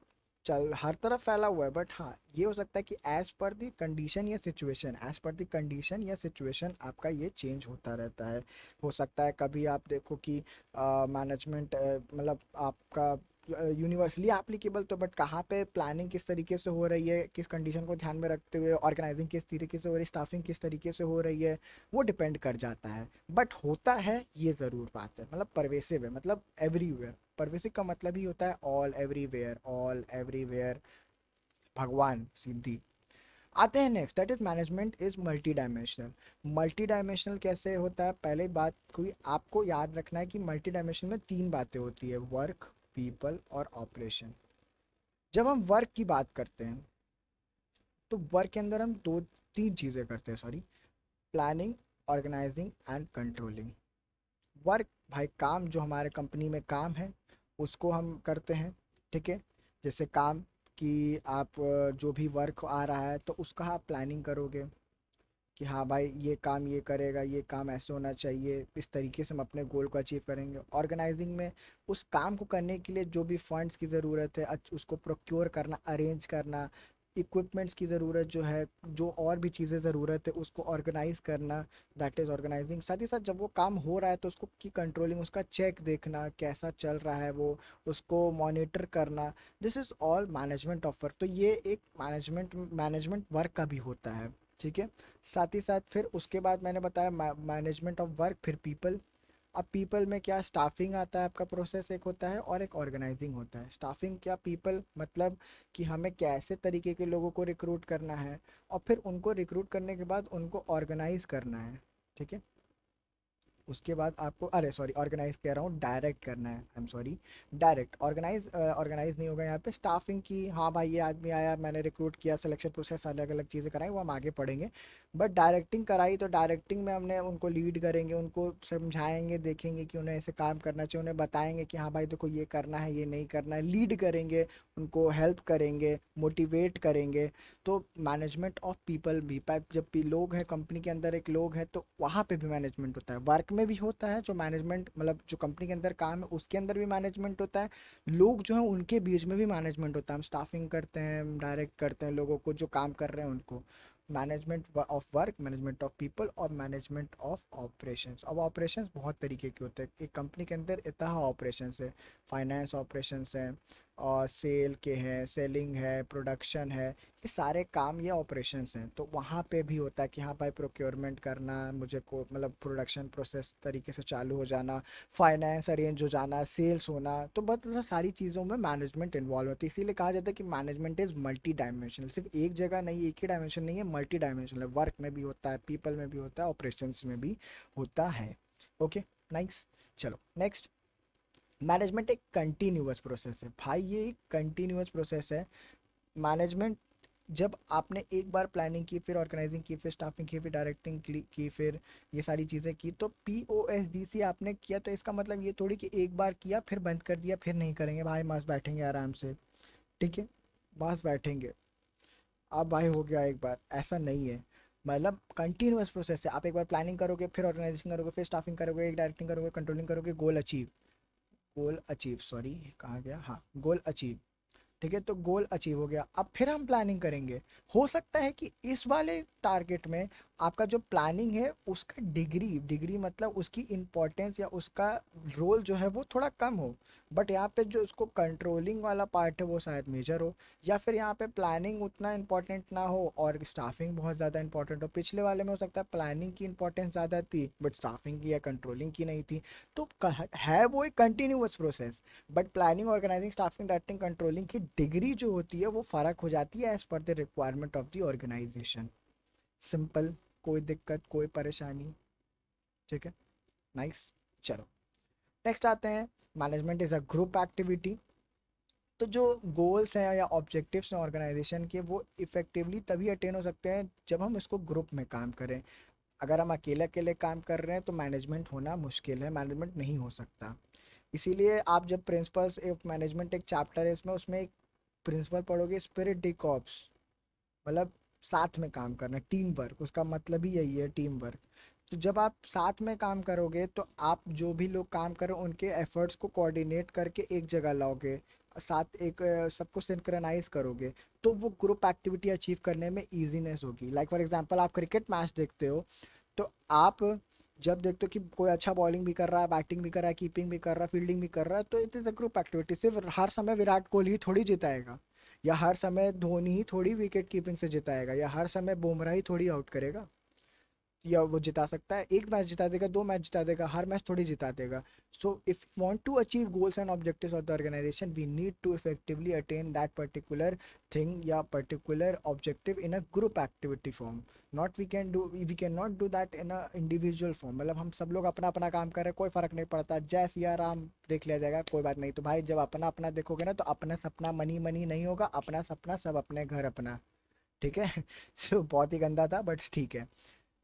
चल हर तरफ फैला हुआ है, बट हाँ ये हो सकता है कि एज पर द कंडीशन या situation, as per the condition या सिचुएशन आपका ये चेंज होता रहता है। हो सकता है कभी आप देखो कि मैनेजमेंट मतलब आपका यूनिवर्सली एप्लीकेबल, तो बट कहाँ पे प्लानिंग किस तरीके से हो रही है, किस कंडीशन को ध्यान में रखते हुए ऑर्गेनाइजिंग किस तरीके से हो रही है, स्टाफिंग किस तरीके से हो रही है, वो डिपेंड कर जाता है। बट होता है, ये ज़रूर बात है, मतलब परवेसिव है, मतलब एवरीवेयर। परवेसिव का मतलब ही होता है ऑल एवरीवेयर, ऑल एवरीवेयर, भगवान सीधी। आते हैं next, that is management is multi dimensional. Multi dimensional कैसे होता है, पहले बात कोई आपको याद रखना है कि मल्टी डायमेंशनल में 3 बातें होती है, वर्क, पीपल और ऑपरेशन। जब हम वर्क की बात करते हैं तो वर्क के अंदर हम दो तीन चीज़ें करते हैं, sorry, planning, organising and controlling. Work, भाई काम, जो हमारे कंपनी में काम है उसको हम करते हैं, ठीक है। जैसे काम कि आप जो भी वर्क आ रहा है तो उसका आप प्लानिंग करोगे कि हाँ भाई ये काम ये करेगा, ये काम ऐसे होना चाहिए, इस तरीके से हम अपने गोल को अचीव करेंगे। ऑर्गेनाइजिंग में उस काम को करने के लिए जो भी फंड्स की ज़रूरत है उसको प्रोक्योर करना, अरेंज करना, इक्विपमेंट्स की ज़रूरत जो है, जो और भी चीज़ें ज़रूरत है उसको ऑर्गेनाइज करना, दैट इज़ ऑर्गेनाइजिंग। साथ ही साथ जब वो काम हो रहा है तो उसको की कंट्रोलिंग, उसका चेक देखना कैसा चल रहा है वो, उसको मॉनिटर करना, this is all management of work. तो ये एक मैनेजमेंट वर्क का भी होता है, ठीक है। साथ ही साथ फिर उसके बाद मैंने बताया मैनेजमेंट ऑफ वर्क, फिर पीपल। अब पीपल में क्या, स्टाफिंग आता है आपका प्रोसेस एक होता है, और एक ऑर्गेनाइजिंग होता है। स्टाफिंग क्या, पीपल मतलब कि हमें कैसे तरीके के लोगों को रिक्रूट करना है, और फिर उनको रिक्रूट करने के बाद उनको ऑर्गेनाइज करना है, ठीक है। उसके बाद आपको, अरे सॉरी, ऑर्गेनाइज कह रहा हूँ, डायरेक्ट करना है, I am sorry, direct. Organise नहीं होगा यहाँ पे। स्टाफिंग की, हाँ भाई ये आदमी आया, मैंने रिक्रूट किया, सिलेक्शन प्रोसेस अलग अलग चीज़ें कराई, वो हम आगे पढ़ेंगे। बट डायरेक्टिंग कराई तो डायरेक्टिंग में हमने उनको लीड करेंगे, उनको समझाएंगे, देखेंगे कि उन्हें ऐसे काम करना चाहिए, उन्हें बताएंगे कि हाँ भाई देखो ये करना है, ये नहीं करना है, लीड करेंगे, उनको हेल्प करेंगे, मोटिवेट करेंगे। तो मैनेजमेंट ऑफ पीपल भी, जब भी लोग हैं कंपनी के अंदर, एक लोग हैं तो वहाँ पे भी मैनेजमेंट होता है। वर्क में भी होता है जो मैनेजमेंट, मतलब जो कंपनी के अंदर काम है उसके अंदर भी मैनेजमेंट होता है। लोग जो हैं उनके बीच में भी मैनेजमेंट होता है। हम स्टाफिंग करते हैं, डायरेक्ट करते हैं लोगों को जो काम कर रहे हैं उनको। Management of work, management of people, और मैनेजमेंट ऑफ ऑपरेशंस। अब ऑपरेशंस बहुत तरीके के होते हैं एक कंपनी के अंदर, इतना ऑपरेशंस है। फाइनेंस ऑपरेशंस हैं, और सेल के हैं, सेलिंग है, प्रोडक्शन है, ये सारे काम, ये ऑपरेशंस हैं। तो वहाँ पे भी होता है कि हाँ भाई प्रोक्योरमेंट करना, मुझे को मतलब प्रोडक्शन प्रोसेस तरीके से चालू हो जाना, फाइनेंस अरेंज हो जाना, सेल्स होना, तो बहुत मतलब सारी चीज़ों में मैनेजमेंट इन्वॉल्व होती है। इसीलिए कहा जाता है कि मैनेजमेंट इज़ मल्टी डायमेंशनल, सिर्फ एक जगह नहीं, एक ही डायमेंशन नहीं है, मल्टी डायमेंशनल है। वर्क में भी होता है, पीपल में भी होता है, ऑपरेशंस में भी होता है। Okay, nice. चलो नेक्स्ट। मैनेजमेंट एक कंटिन्यूअस प्रोसेस है भाई, ये एक कंटिन्यूअस प्रोसेस है। मैनेजमेंट, जब आपने एक बार प्लानिंग की, फिर ऑर्गेनाइजिंग की, फिर स्टाफिंग की, फिर डायरेक्टिंग की, फिर ये सारी चीज़ें की, तो POSDC आपने किया, तो इसका मतलब ये थोड़ी कि एक बार किया फिर बंद कर दिया, फिर नहीं करेंगे भाई, मस्त बैठेंगे आराम से, ठीक है, बस बैठेंगे, अब भाई हो गया एक बार, ऐसा नहीं है। मतलब कंटिन्यूअस प्रोसेस है। आप एक बार प्लानिंग करोगे, फिर ऑर्गेनाइजिंग करोगे, फिर स्टाफिंग करोगे, एक डायरेक्टिंग करोगे, कंट्रोलिंग करोगे, गोल अचीव, सॉरी कहाँ गया, हाँ, गोल अचीव, ठीक है। तो गोल अचीव हो गया, अब फिर हम प्लानिंग करेंगे। हो सकता है कि इस वाले टारगेट में आपका जो प्लानिंग है उसका डिग्री डिग्री मतलब उसकी इम्पोर्टेंस या उसका रोल जो है वो थोड़ा कम हो, बट यहाँ पे जो उसको कंट्रोलिंग वाला पार्ट है वो शायद मेजर हो। या फिर यहाँ पे प्लानिंग उतना इम्पोर्टेंट ना हो और स्टाफिंग बहुत ज़्यादा इंपॉर्टेंट हो। पिछले वाले में हो सकता है प्लानिंग की इंपॉर्टेंस ज़्यादा थी बट स्टाफिंग की या कंट्रोलिंग की नहीं थी। तो है वो एक continuous process, but planning, organising, staffing, directing, controlling की डिग्री जो होती है वो फ़र्क हो जाती है as per the requirement of the organisation. Simple, कोई दिक्कत, कोई परेशानी, ठीक है, नाइस। चलो नेक्स्ट आते हैं। Management is a group activity. तो जो गोल्स हैं या ऑब्जेक्टिव्स हैं ऑर्गेनाइजेशन के, वो इफ़ेक्टिवली तभी अटेन हो सकते हैं जब हम इसको ग्रुप में काम करें। अगर हम अकेले अकेले काम कर रहे हैं तो मैनेजमेंट होना मुश्किल है, मैनेजमेंट नहीं हो सकता। इसीलिए आप जब प्रिंसिपल्स ऑफ मैनेजमेंट एक चैप्टर है इसमें, उसमें एक प्रिंसिपल पढ़ोगे, स्पिरिट डी कॉर्प्स, मतलब साथ में काम करना, टीम वर्क, उसका मतलब ही यही है, टीम वर्क। तो जब आप साथ में काम करोगे तो आप जो भी लोग काम कर रहे हो उनके एफर्ट्स को कोऑर्डिनेट करके एक जगह लाओगे, साथ एक सबको सिंक्रोनाइज करोगे, तो वो ग्रुप एक्टिविटी अचीव करने में ईजीनेस होगी। लाइक फॉर एग्जांपल आप क्रिकेट मैच देखते हो, तो आप जब देखते हो कि कोई अच्छा बॉलिंग भी कर रहा है, बैटिंग भी कर रहा है, कीपिंग भी कर रहा है, फील्डिंग भी कर रहा है, तो it is a group activity. सिर्फ हर समय विराट कोहली ही थोड़ी जिताएगा, या हर समय धोनी ही थोड़ी विकेट कीपिंग से जिताएगा, या हर समय बुमराह ही थोड़ी आउट करेगा, या वो जिता सकता है। एक मैच जिता देगा, दो मैच जिता देगा, हर मैच थोड़ी जिता देगा। So if you want to achieve goals and objectives of the organisation, we need to effectively attain that particular thing या particular objective in a group activity form. Not we can not do that in a individual form. मतलब हम सब लोग अपना अपना काम कर रहे हैं, कोई फर्क नहीं पड़ता, जय सिया राम देख लिया जाएगा, कोई बात नहीं। तो भाई जब अपना अपना देखोगे ना, तो अपना सपना मनी मनी नहीं होगा, अपना सपना सब अपने घर अपना, ठीक है। सो बहुत ही गंदा था बट ठीक है।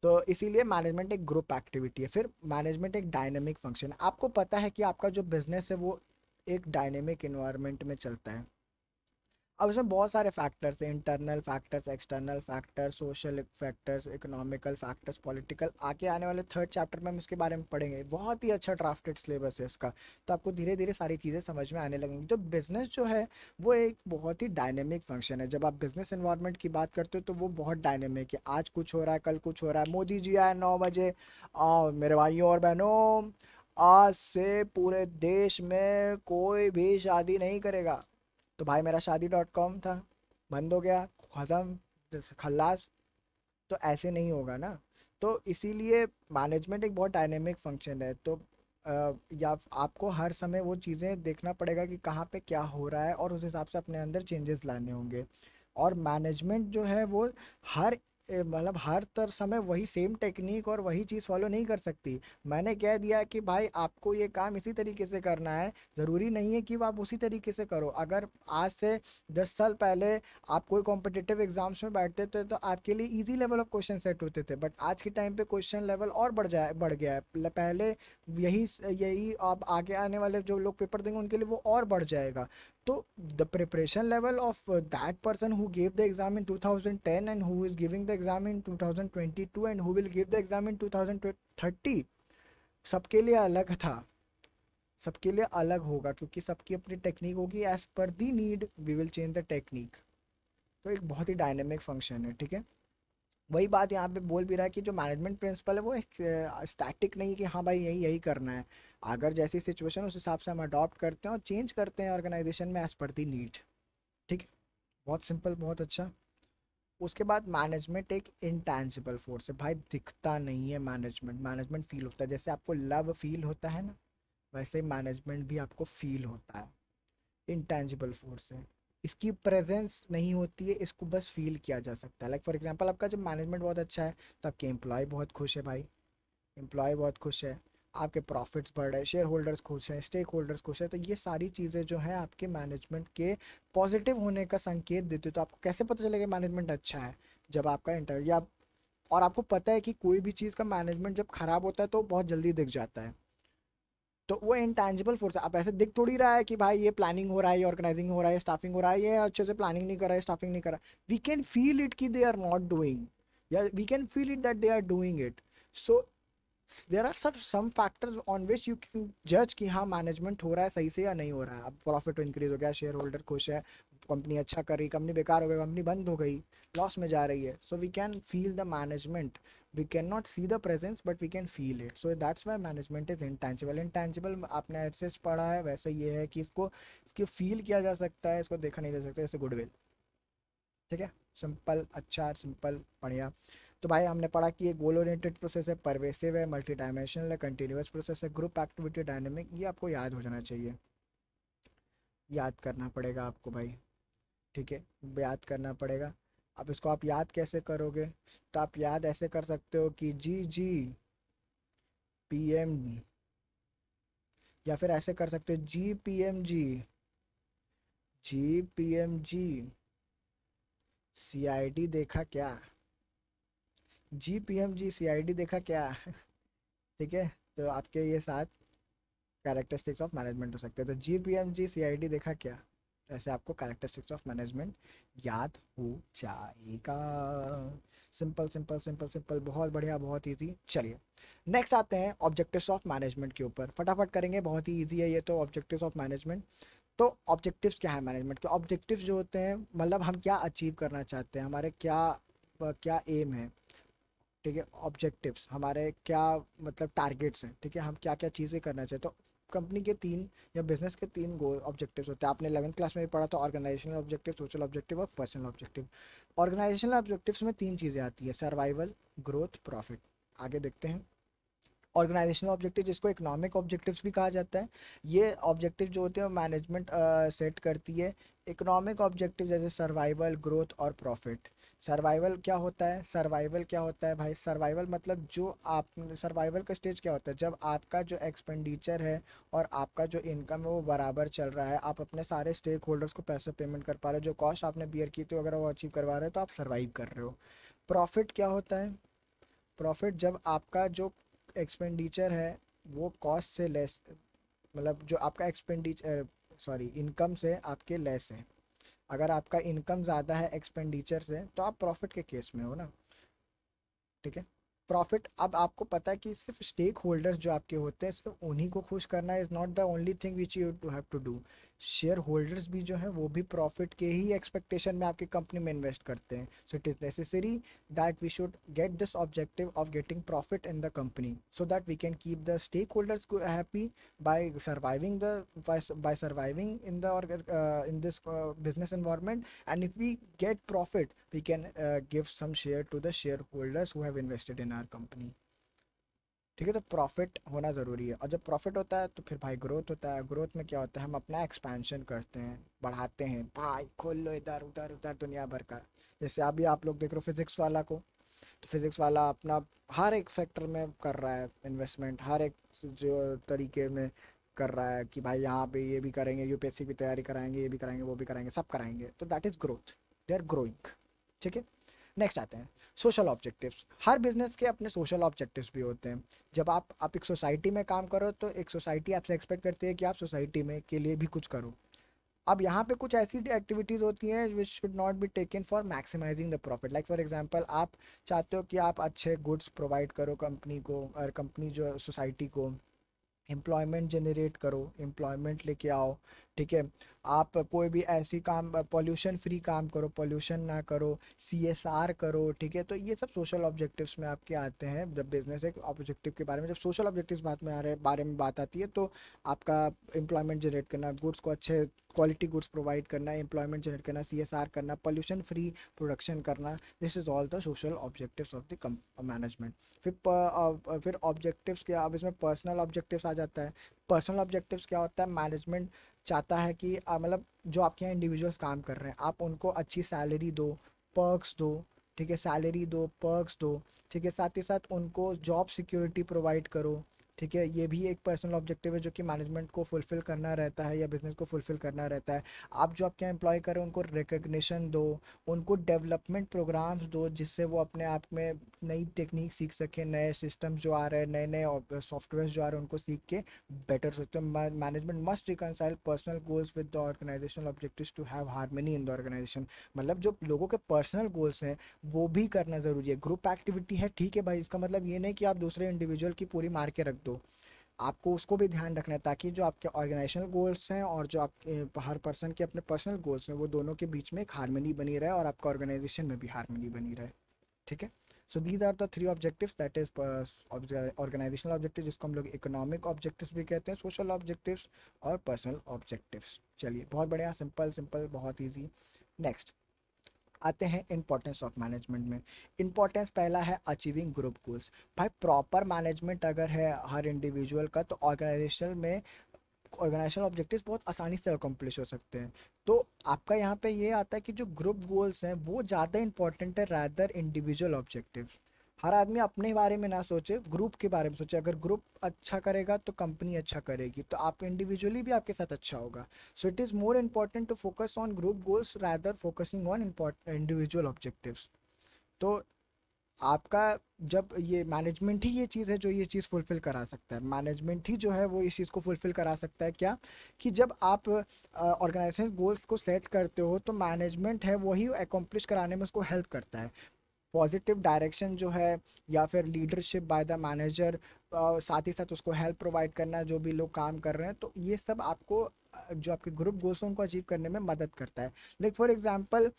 तो इसीलिए मैनेजमेंट एक ग्रुप एक्टिविटी है। फिर मैनेजमेंट एक डायनेमिक फंक्शन है। आपको पता है कि आपका जो बिजनेस है वो एक डायनेमिक इन्वायरमेंट में चलता है। अब इसमें बहुत सारे फैक्टर्स हैं, internal factors, external factors, social factors, economical factors, political. आगे आने वाले थर्ड चैप्टर में हम इसके बारे में पढ़ेंगे। बहुत ही अच्छा ड्राफ्टेड सिलेबस है इसका, तो आपको धीरे धीरे सारी चीज़ें समझ में आने लगेंगी। तो बिजनेस जो है वो एक बहुत ही डायनेमिक फंक्शन है। जब आप बिजनेस इन्वायरमेंट की बात करते हो तो वो बहुत डायनेमिक है। आज कुछ हो रहा है, कल कुछ हो रहा है। मोदी जी आए 9 बजे, मेरे भाइयों और बहनों, आज से पूरे देश में कोई भी शादी नहीं करेगा। तो भाई मेरा शादी.com था, बंद हो गया, ख़त्म, खल्लास। तो ऐसे नहीं होगा ना। तो इसीलिए मैनेजमेंट एक बहुत डायनेमिक फंक्शन है। तो या आपको हर समय वो चीज़ें देखना पड़ेगा कि कहाँ पे क्या हो रहा है, और उस हिसाब से अपने अंदर चेंजेस लाने होंगे। और मैनेजमेंट जो है वो हर मतलब हर समय वही सेम टेक्निक और वही चीज़ फॉलो नहीं कर सकती। मैंने कह दिया कि भाई आपको ये काम इसी तरीके से करना है, ज़रूरी नहीं है कि वो आप उसी तरीके से करो। अगर आज से 10 साल पहले आप कोई कॉम्पिटिटिव एग्जाम्स में बैठते थे तो आपके लिए easy level of question set होते थे, बट आज के टाइम पे क्वेश्चन लेवल और बढ़ गया है। पहले यही यही आप आगे आने वाले जो लोग पेपर देंगे उनके लिए वो और बढ़ जाएगा। तो the preparation level of that person who give the exam in 2010 and who is giving the exam in 2022 and who will give the exam in 2030, सबके लिए अलग था, सबके लिए अलग होगा, क्योंकि सबकी अपनी टेक्निक होगी। As per the need we will change the technique. तो एक बहुत ही डायनेमिक फंक्शन है, ठीक है। वही बात यहाँ पे बोल भी रहा है कि जो मैनेजमेंट प्रिंसिपल है वो एक स्टैटिक नहीं कि हाँ भाई यही यही करना है। अगर जैसी सिचुएशन उस हिसाब से हम अडॉप्ट करते हैं और चेंज करते हैं ऑर्गेनाइजेशन में एज पर दी नीड। ठीक है, बहुत सिंपल, बहुत अच्छा। उसके बाद मैनेजमेंट एक इंटैंजिबल फोर्स है भाई, दिखता नहीं है मैनेजमेंट। मैनेजमेंट फील होता है, जैसे आपको लव फील होता है ना, वैसे ही मैनेजमेंट भी आपको फील होता है। इंटैंजिबल फोर्स है, इसकी प्रेजेंस नहीं होती है, इसको बस फील किया जा सकता है। लाइक फॉर एग्जांपल आपका जब मैनेजमेंट बहुत अच्छा है तो आपके एम्प्लॉय बहुत खुश है भाई, एम्प्लॉय बहुत खुश है, आपके प्रॉफिट्स बढ़ रहे हैं, शेयर होल्डर्स खुश हैं, स्टेक होल्डर्स खुश है। तो ये सारी चीज़ें जो है आपके मैनेजमेंट के पॉजिटिव होने का संकेत देती है। तो आपको कैसे पता चलेगा मैनेजमेंट अच्छा है? जब आपका इंटरव्यू या और आपको पता है कि कोई भी चीज़ का मैनेजमेंट जब खराब होता है तो बहुत जल्दी दिख जाता है। तो वो इंटैंजिबल फोर्स है। अब ऐसे दिख थोड़ी रहा है कि भाई ये प्लानिंग हो रहा है, ये ऑर्गेनाइजिंग हो रहा है, स्टाफिंग हो रहा है, ये अच्छे से प्लानिंग नहीं कर रहा है, स्टाफिंग नहीं कर रहा है। वी कैन फील इट कि दे आर नॉट डूइंग, या we can feel it that they are doing it. So there are some factors on which you can जज कि हाँ मैनेजमेंट हो रहा है सही से या नहीं हो रहा है। अब प्रॉफिट इंक्रीज हो गया, शेयर होल्डर खुश है, कंपनी अच्छा कर रही, कंपनी बेकार हो गई, कंपनी बंद हो गई, लॉस में जा रही है। So we can feel the management. we cannot see the presence but we can feel it, so that's why management is intangible। intangible आपने ऐसे पढ़ा है, वैसे ये है कि इसको फील किया जा सकता है, इसको देखा नहीं जा सकता, जैसे गुडविल। ठीक है, सिंपल, अच्छा, सिंपल, बढ़िया। तो भाई हमने पढ़ा कि ये गोल ओरिएंटेड प्रोसेस है, परवेसिव है, मल्टी डायमेंशनल है, कंटिन्यूस प्रोसेस है, ग्रुप एक्टिविटी, डायनेमिक। ये आपको याद हो जाना चाहिए, याद करना पड़ेगा आपको भाई। ठीक है, याद करना पड़ेगा। अब इसको आप याद कैसे करोगे? तो आप याद ऐसे कर सकते हो कि जी जी पीएम, या फिर ऐसे कर सकते हो जी पीएम जी पीएम जी सीआईडी देखा क्या? जी पीएम जी सीआईडी देखा क्या? ठीक है, तो आपके ये साथ कैरेक्टरिस्टिक्स ऑफ मैनेजमेंट हो सकते हैं। तो जी पीएम जी सीआईडी देखा क्या, ऐसे आपको कैरेक्टरिस्टिक्स ऑफ मैनेजमेंट याद हो जाएगा। सिंपल सिंपल सिंपल सिंपल, बहुत बढ़िया, बहुत इजी। चलिए नेक्स्ट आते हैं ऑब्जेक्टिव्स ऑफ मैनेजमेंट के ऊपर, फटाफट करेंगे, बहुत ही इजी है ये तो, ऑब्जेक्टिव्स ऑफ मैनेजमेंट। तो ऑब्जेक्टिव्स क्या है मैनेजमेंट के? ऑब्जेक्टिव्स जो होते हैं मतलब हम क्या अचीव करना चाहते हैं, हमारे क्या क्या एम है। ठीक है, ऑब्जेक्टिव्स हमारे क्या मतलब टारगेट्स हैं। ठीक है, हम क्या क्या चीज़ें करना चाहते, तो कंपनी के तीन या बिजनेस के तीन गोल ऑब्जेक्टिव्स होते हैं। आपने 11th क्लास में भी पढ़ा था, ऑर्गेनाइजेशनल ऑब्जेक्टिव, सोशल ऑब्जेक्टिव और पर्सनल ऑब्जेक्टिव। ऑर्गेनाइजेशनल ऑब्जेक्टिव्स में तीन चीज़ें आती है, सर्वाइवल, ग्रोथ, प्रॉफिट। आगे देखते हैं ऑर्गेनाइजेशनल ऑब्जेक्टिव, जिसको इकोनॉमिक ऑब्जेक्टिव्स भी कहा जाता है। ये ऑब्जेक्टिव जो होते हैं मैनेजमेंट सेट करती है। इकोनॉमिक ऑब्जेक्टिव जैसे सर्वाइवल, ग्रोथ और प्रॉफिट। सर्वाइवल क्या होता है? सर्वाइवल क्या होता है भाई? सर्वाइवल मतलब जो आप, सर्वाइवल का स्टेज क्या होता है, जब आपका जो एक्सपेंडिचर है और आपका जो इनकम है वो बराबर चल रहा है, आप अपने सारे स्टेक होल्डर्स को पैसे पेमेंट कर पा रहे हो, जो कॉस्ट आपने बियर की थी अगर वो अचीव करवा रहे हो तो आप सर्वाइव कर रहे हो। प्रॉफिट क्या होता है? प्रॉफिट जब आपका जो एक्सपेंडिचर है वो कॉस्ट से लेस, मतलब जो आपका एक्सपेंडिचर, सॉरी, इनकम से आपके लेस है, अगर आपका इनकम ज़्यादा है एक्सपेंडिचर से तो आप प्रॉफिट के केस में हो ना। ठीक है। प्रॉफिट, अब आपको पता है कि सिर्फ स्टेक होल्डर्स जो आपके होते हैं सिर्फ उन्हीं को खुश करना is not the only thing which you to have to do. Share holders भी जो है वो भी प्रॉफिट के ही एक्सपेक्टेशन में आपकी कंपनी में इन्वेस्ट करते हैं। So it is necessary that we should get this objective of getting profit in the company so that we can keep the stake holders happy by surviving the by surviving in the in this business environment, and if we get profit we can give some share to the shareholders who have invested in our company। ठीक है, तो profit होना ज़रूरी है, और जब profit होता है तो फिर भाई ग्रोथ होता है। ग्रोथ में क्या होता है, हम अपना एक्सपेंशन करते हैं, बढ़ाते हैं, भाई खोल लो इधर उधर उधर दुनिया भर का। जैसे अभी आप लोग देख रहे हो फिजिक्स वाला को, तो फिजिक्स वाला अपना हर एक सेक्टर में कर रहा है इन्वेस्टमेंट, हर एक जो तरीके में कर रहा है कि भाई यहाँ पे ये भी करेंगे, यूपीएससी की तैयारी कराएंगे, ये भी कराएंगे, वो भी कराएंगे, सब कराएंगे, तो that is growth, they are growing. ठीक है। नेक्स्ट आते हैं सोशल ऑब्जेक्टिव्स। हर बिजनेस के अपने सोशल ऑब्जेक्टिव्स भी होते हैं। जब आप एक सोसाइटी में काम करो तो एक सोसाइटी आपसे एक्सपेक्ट करती है कि आप सोसाइटी में के लिए भी कुछ करो। अब यहाँ पे कुछ ऐसी एक्टिविटीज़ होती हैं which should not be taken for maximising the profit. Like for example, आप चाहते हो कि आप अच्छे गुड्स प्रोवाइड करो कंपनी को, और कंपनी जो सोसाइटी को एम्प्लॉयमेंट जनरेट करो, एम्प्लॉयमेंट लेके आओ। ठीक है। आप कोई भी ऐसी काम, पॉल्यूशन फ्री काम करो, पॉल्यूशन ना करो, सीएसआर करो। ठीक है, तो ये सब सोशल ऑब्जेक्टिव्स में आपके आते हैं। जब बिजनेस एक ऑब्जेक्टिव के बारे में, जब सोशल ऑब्जेक्टिव्स बारे में बात आती है, तो आपका एम्प्लॉयमेंट जनरेट करना, गुड्स को अच्छे क्वालिटी गुड्स प्रोवाइड करना, एम्प्लॉयमेंट जनरेट करना, सीएसआर करना, पॉल्यूशन फ्री प्रोडक्शन करना, this is all the social objectives of the management. फिर ऑब्जेक्टिव्स क्या, अब इसमें पर्सनल ऑब्जेक्टिव्स आ जाता है। पर्सनल ऑब्जेक्टिव्स क्या होता है, मैनेजमेंट चाहता है कि मतलब जो आपके यहाँ इंडिविजुअल्स काम कर रहे हैं आप उनको अच्छी सैलरी दो, पर्क्स दो। ठीक है, सैलरी दो, पर्क्स दो। ठीक है, साथ ही साथ उनको जॉब सिक्योरिटी प्रोवाइड करो। ठीक है, ये भी एक पर्सनल ऑब्जेक्टिव है जो कि मैनेजमेंट को फुलफिल करना रहता है या बिजनेस को फुलफिल करना रहता है। आप जो आपके एम्प्लॉय करें उनको रिकग्निशन दो, उनको डेवलपमेंट प्रोग्राम्स दो जिससे वो अपने आप में नई टेक्निक सीख सकें, नए सिस्टम्स जो आ रहे हैं, नए नए सॉफ्टवेयर जो आ रहे हैं उनको सीख के बेटर सकते हैं। Management must reconcile personal goals with the organisational objectives to have harmony in the organisation. मतलब जो लोगों के पर्सनल गोल्स हैं वो भी करना ज़रूरी है। ग्रुप एक्टिविटी है, ठीक है भाई, इसका मतलब ये नहीं कि आप दूसरे इंडिविजुअल की पूरी मार के रख दो, आपको उसको भी ध्यान रखना है ताकि जो आपके ऑर्गेनाइजेशनल गोल्स हैं और जो आपके हर पर्सन के अपने पर्सनल गोल्स हैं वो दोनों के बीच में एक हार्मनी बनी रहे और आपका ऑर्गेनाइजेशन में भी हार्मनी बनी रहे। ठीक है। So these are the three objectives, that is organisational objective जिसको हम लोग इकोनॉमिक ऑब्जेक्टिव्स भी कहते हैं, सोशल ऑब्जेक्टिव्स और पर्सनल ऑब्जेक्टिव्स। चलिए, बहुत बढ़िया, सिंपल सिंपल, बहुत ईजी। नेक्स्ट आते हैं इंपॉर्टेंस ऑफ मैनेजमेंट में। इंपॉर्टेंस पहला है अचीविंग ग्रुप गोल्स। भाई प्रॉपर मैनेजमेंट अगर है हर इंडिविजुअल का तो ऑर्गेनाइजेशनल ऑब्जेक्टिव्स बहुत आसानी से अकम्प्लिश हो सकते हैं। तो आपका यहाँ पे ये आता है कि जो ग्रुप गोल्स हैं वो ज़्यादा इंपॉर्टेंट है रैदर इंडिविजुअल ऑब्जेक्टिव्स। हर आदमी अपने बारे में ना सोचे, ग्रुप के बारे में सोचे। अगर ग्रुप अच्छा करेगा तो कंपनी अच्छा करेगी, तो आप इंडिविजुअली भी आपके साथ अच्छा होगा। So it is more important to focus on group goals rather focusing on individual objectives. तो आपका, जब ये मैनेजमेंट ही ये चीज़ है जो ये चीज़ फुलफिल करा सकता है, मैनेजमेंट ही जो है वो इस चीज़ को फुलफिल करा सकता है। क्या कि जब आप ऑर्गेनाइजेशन गोल्स को सेट करते हो तो मैनेजमेंट है वही अकम्प्लिश कराने में उसको हेल्प करता है। पॉजिटिव डायरेक्शन जो है या फिर लीडरशिप बाय द मैनेजर, साथ ही साथ उसको हेल्प प्रोवाइड करना जो भी लोग काम कर रहे हैं, तो ये सब आपको जो आपके ग्रुप गोल्स हैं उनको अचीव करने में मदद करता है। लाइक फॉर एग्जांपल,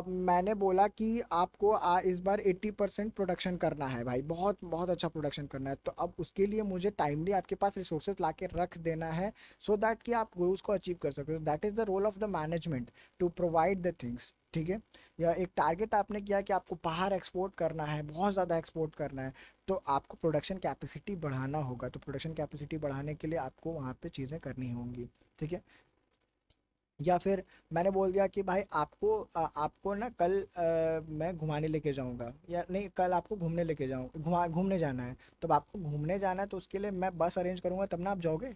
मैंने बोला कि आपको इस बार 80% प्रोडक्शन करना है भाई, बहुत बहुत अच्छा प्रोडक्शन करना है, तो अब उसके लिए मुझे टाइमली आपके पास रिसोर्सेज ला के रख देना है सो दैट कि आप गोल्स को अचीव कर सको। That is the role of the management to provide the things. ठीक है। या एक टारगेट आपने किया कि आपको बाहर एक्सपोर्ट करना है, बहुत ज़्यादा एक्सपोर्ट करना है, तो आपको प्रोडक्शन कैपेसिटी बढ़ाना होगा। तो प्रोडक्शन कैपेसिटी बढ़ाने के लिए आपको वहाँ पे चीज़ें करनी होंगी। ठीक है। या फिर मैंने बोल दिया कि भाई आपको ना कल मैं घुमाने लेके जाऊंगा, या नहीं कल आपको घूमने लेके घूमने जाना है, तो अब आपको घूमने जाना है तो उसके लिए मैं बस अरेंज करूंगा तब ना आप जाओगे।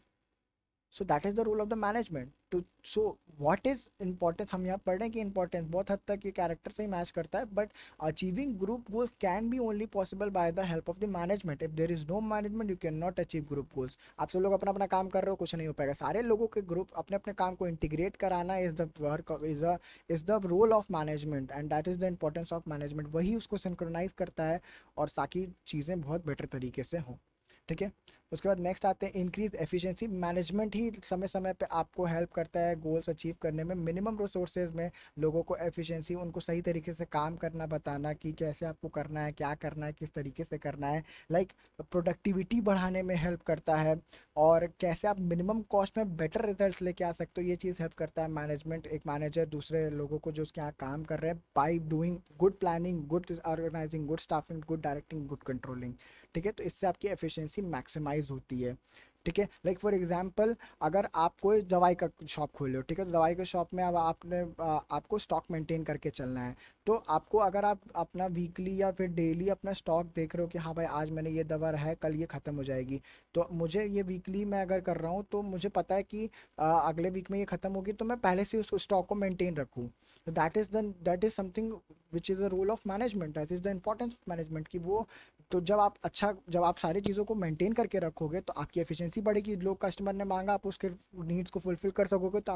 So that is the role of the management to, so what is importance, हम यहाँ पढ़ रहे हैं कि इंपॉर्टेंस बहुत हद तक ये कैरेक्टर से ही मैच करता है, but achieving group goals can be only possible by the help of the management. If there is no management you can not achieve group goals. आप सब लोग अपना अपना काम कर रहे हो, कुछ नहीं हो पाएगा। सारे लोगों के ग्रुप अपने अपने काम को इंटीग्रेट कराना is the work, is the role of management, and that is the importance of management. वही उसको सिंक्रोनाइज करता है और ताकि चीज़ें बहुत बेटर तरीके से हों। ठीक है, उसके बाद नेक्स्ट आते हैं इंक्रीज एफिशिएंसी। मैनेजमेंट ही समय समय पे आपको हेल्प करता है गोल्स अचीव करने में। मिनिमम रिसोर्सेज में लोगों को एफिशिएंसी, उनको सही तरीके से काम करना बताना कि कैसे आपको करना है, क्या करना है, किस तरीके से करना है, लाइक प्रोडक्टिविटी बढ़ाने में हेल्प करता है, और कैसे आप मिनिमम कॉस्ट में बेटर रिजल्ट्स लेके आ सकते हो, ये चीज़ हेल्प करता है मैनेजमेंट। एक मैनेजर दूसरे लोगों को जो उसके यहाँ काम कर रहे हैं, by doing good planning, good organising, good staffing, good directing, good controlling. ठीक है, तो इससे आपकी एफिशिएंसी मैक्सिमाइज होती है। ठीक है, लाइक फॉर एग्जांपल अगर आप कोई दवाई का शॉप खोले हो, ठीक है, तो दवाई के शॉप में अब आपको स्टॉक मेंटेन करके चलना है। तो आपको, अगर आप अपना वीकली या फिर डेली अपना स्टॉक देख रहे हो कि हाँ भाई आज मैंने ये दवा है, कल ये ख़त्म हो जाएगी, तो मुझे ये वीकली मैं अगर कर रहा हूँ तो मुझे पता है कि अगले वीक में ये ख़त्म होगी, तो मैं पहले से उस स्टॉक को मेंटेन रखूँ। तो that is something which is the role of management, that is the importance of management कि वो, तो जब आप सारी चीज़ों को मेंटेन करके रखोगे तो आपकी एफिशिएंसी बढ़ेगी। लोग, कस्टमर ने मांगा, आप उसके नीड्स को फुलफिल कर सकोगे, तो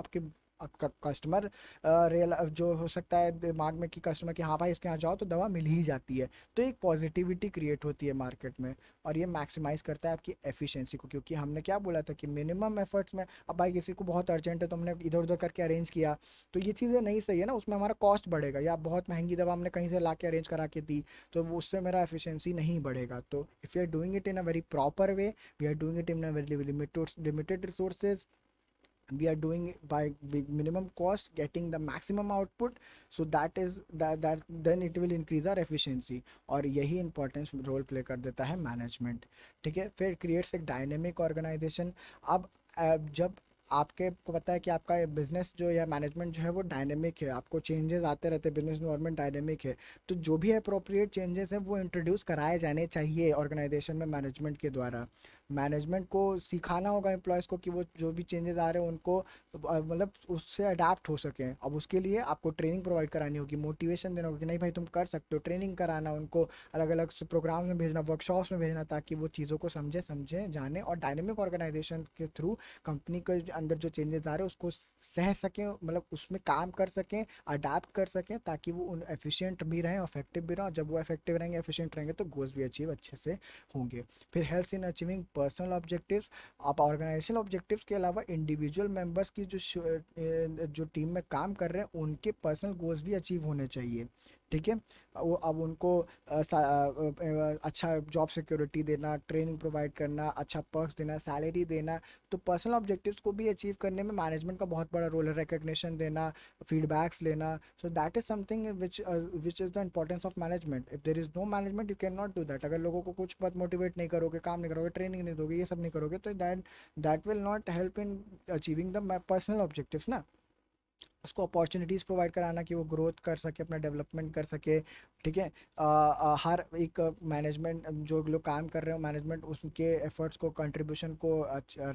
आपका कस्टमर रियल जो हो सकता है दिमाग में कि कस्टमर कि हाँ भाई इसके यहाँ जाओ तो दवा मिल ही जाती है। तो एक पॉजिटिविटी क्रिएट होती है मार्केट में, और ये मैक्सिमाइज करता है आपकी एफिशिएंसी को, क्योंकि हमने क्या बोला था कि मिनिमम एफर्ट्स में, अब भाई किसी को बहुत अर्जेंट है तो हमने इधर उधर करके अरेंज किया, तो ये चीज़ें नहीं सही है ना, उसमें हमारा कॉस्ट बढ़ेगा। या बहुत महंगी दवा हमने कहीं से ला के अरेंज करा के दी, तो वो उससे मेरा एफिशिएंसी नहीं बढ़ेगा। तो if you are doing it in a very proper way, we are doing it in a very limited resources, we are doing it by minimum cost getting the maximum output, so that then it will increase our efficiency। और यही importance role play कर देता है management. ठीक है, फिर creates एक dynamic organisation. अब जब आपके को पता है कि आपका बिजनेस जो या मैनेजमेंट जो है वो डायनेमिक है, आपको चेंजेस आते रहते हैं, बिजनेस इन्वायरमेंट डायनेमिक है, तो जो भी अप्रोप्रिएट चेंजेस हैं वो इंट्रोड्यूस कराए जाने चाहिए ऑर्गेनाइजेशन में मैनेजमेंट के द्वारा। मैनेजमेंट को सिखाना होगा एम्प्लॉयज़ को कि वो जो भी चेंजेस आ रहे हैं उनको मतलब उससे अडाप्ट हो सकें। अब उसके लिए आपको ट्रेनिंग प्रोवाइड करानी होगी, मोटिवेशन देना होगा कि नहीं भाई तुम कर सकते हो, ट्रेनिंग कराना उनको, अलग अलग प्रोग्राम में भेजना, वर्कशॉप्स में भेजना, ताकि वो चीज़ों को समझें जाने, और डायनेमिक ऑर्गेनाइजेशन के थ्रू कंपनी के अंदर जो चेंजेस आ रहे हैं उसको सह सकें, मतलब उसमें काम कर सकें, अडाप्ट कर सकें, ताकि वो उन एफिशिएंट भी रहें, इफेक्टिव भी रहें। जब वो इफेक्टिव रहेंगे, एफिशिएंट रहेंगे, तो गोल्स भी अचीव अच्छे से होंगे। फिर health in achieving personal objectives. आप ऑर्गेनाइजेशनल ऑब्जेक्टिव्स के अलावा इंडिविजुअल मेंबर्स की जो टीम में काम कर रहे हैं उनके पर्सनल गोल्स भी अचीव होने चाहिए। ठीक है, वो अब उनको अच्छा जॉब सिक्योरिटी देना, ट्रेनिंग प्रोवाइड करना, अच्छा पर्क्स देना, सैलरी देना, तो पर्सनल ऑब्जेक्टिव्स को भी अचीव करने में मैनेजमेंट का बहुत बड़ा रोल है। रिकग्निशन देना, फीडबैक्स लेना, so that is something which is the importance of management. If there is no management you can not do that. अगर लोगों को कुछ बात मोटिवेट नहीं करोगे, काम नहीं करोगे, ट्रेनिंग नहीं दोगे, ये सब नहीं करोगे, तो that will not help in achieving the personal objectives ना। उसको अपॉर्चुनिटीज़ प्रोवाइड कराना कि वो ग्रोथ कर सके, अपना डेवलपमेंट कर सके। ठीक है, हर एक मैनेजमेंट जो लोग काम कर रहे हो, मैनेजमेंट उसके एफर्ट्स को, कंट्रीब्यूशन को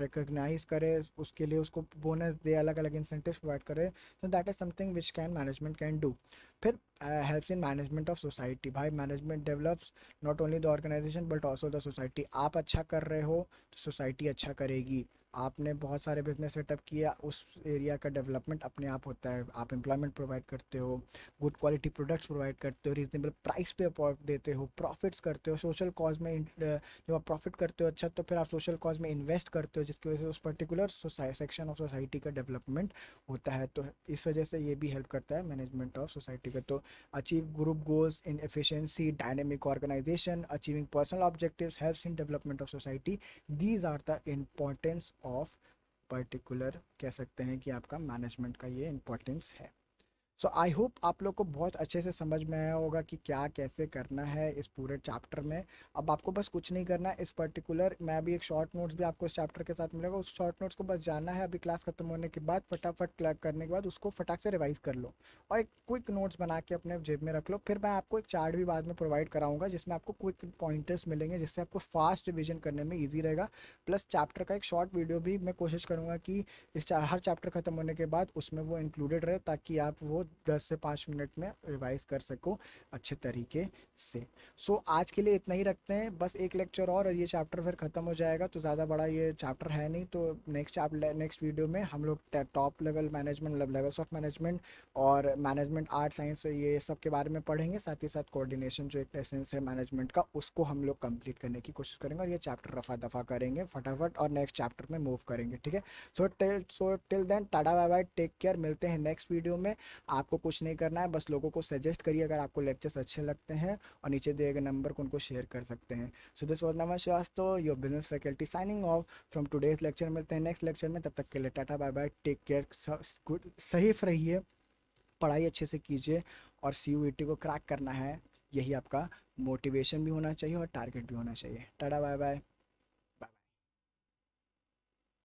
रिकग्नाइज करे, उसके लिए उसको बोनस दे, अलग अलग इंसेंटिव्स प्रोवाइड करे। तो that is something which can management can do. फिर helps in management of society. भाई management develops not only the organisation but also the society. आप अच्छा कर रहे हो तो सोसाइटी अच्छा करेगी। आपने बहुत सारे बिजनेस सेटअप किया, उस एरिया का डेवलपमेंट अपने आप होता है। आप एम्प्लॉयमेंट प्रोवाइड करते हो, गुड क्वालिटी प्रोडक्ट्स प्रोवाइड करते हो, रीजनेबल प्राइस पे देते हो, प्रॉफिट्स करते हो, सोशल कॉज में जब आप प्रॉफिट करते हो अच्छा, तो फिर आप सोशल कॉज में इन्वेस्ट करते हो, जिसकी वजह से उस पर्टिकुलर सेक्शन ऑफ सोसाइटी का डेवलपमेंट होता है। तो इस वजह से ये भी हेल्प करता है मैनेजमेंट ऑफ सोसाइटी का। तो achieve group goals in efficiency, dynamic organisation, achieving personal objectives, helps in development of society. These are the importance of particular, कह सकते हैं कि आपका मैनेजमेंट का ये इम्पोर्टेंस है। सो आई होप आप लोग को बहुत अच्छे से समझ में आया होगा कि क्या कैसे करना है इस पूरे चैप्टर में। अब आपको बस कुछ नहीं करना है इस पर्टिकुलर, मैं अभी एक शॉर्ट नोट्स भी आपको इस चैप्टर के साथ मिलेगा, उस शॉर्ट नोट्स को बस जानना है। अभी क्लास खत्म होने के बाद फटाफट क्लैक करने के बाद उसको फटाक से रिवाइज कर लो और एक क्विक नोट्स बना के अपने जेब में रख लो। फिर मैं आपको एक चार्ट भी बाद में प्रोवाइड कराऊंगा जिसमें आपको क्विक पॉइंटर्स मिलेंगे जिससे आपको फास्ट रिविजन करने में ईजी रहेगा। प्लस चैप्टर का एक शॉर्ट वीडियो भी मैं कोशिश करूँगा कि हर चैप्टर खत्म होने के बाद उसमें वो इंक्लूडेड रहे ताकि आप वो 10 से 5 मिनट में रिवाइज कर सको अच्छे तरीके से। सो आज के लिए इतना ही रखते हैं, बस एक लेक्चर और ये चैप्टर फिर ख़त्म हो जाएगा। तो ज़्यादा बड़ा ये चैप्टर है नहीं, तो नेक्स्ट वीडियो में हम लोग टॉप लेवल मैनेजमेंट, मतलब लेवल्स ऑफ मैनेजमेंट और मैनेजमेंट आर्ट साइंस ये सब के बारे में पढ़ेंगे। साथ ही साथ कोऑर्डिनेशन जो एक एसेंस है मैनेजमेंट का, उसको हम लोग कंप्लीट करने की कोशिश करेंगे और ये चैप्टर रफा दफा करेंगे फटाफट और नेक्स्ट चैप्टर में मूव करेंगे। ठीक है। So till then tata bye bye, take care, मिलते हैं नेक्स्ट वीडियो में। आपको कुछ नहीं करना है, बस लोगों को सजेस्ट करिए अगर आपको लेक्चर्स अच्छे लगते हैं और नीचे दिए गए नंबर को उनको शेयर कर सकते हैं। So this was Naman Shrivastava, your business faculty, signing off from today's lecture. मिलते हैं नेक्स्ट लेक्चर में, तब तक के लिए tata bye bye, take care, सहीफ रहिए, पढ़ाई अच्छे से कीजिए और CUET को क्रैक करना है। यही आपका मोटिवेशन भी होना चाहिए और टारगेट भी होना चाहिए। Tata bye bye.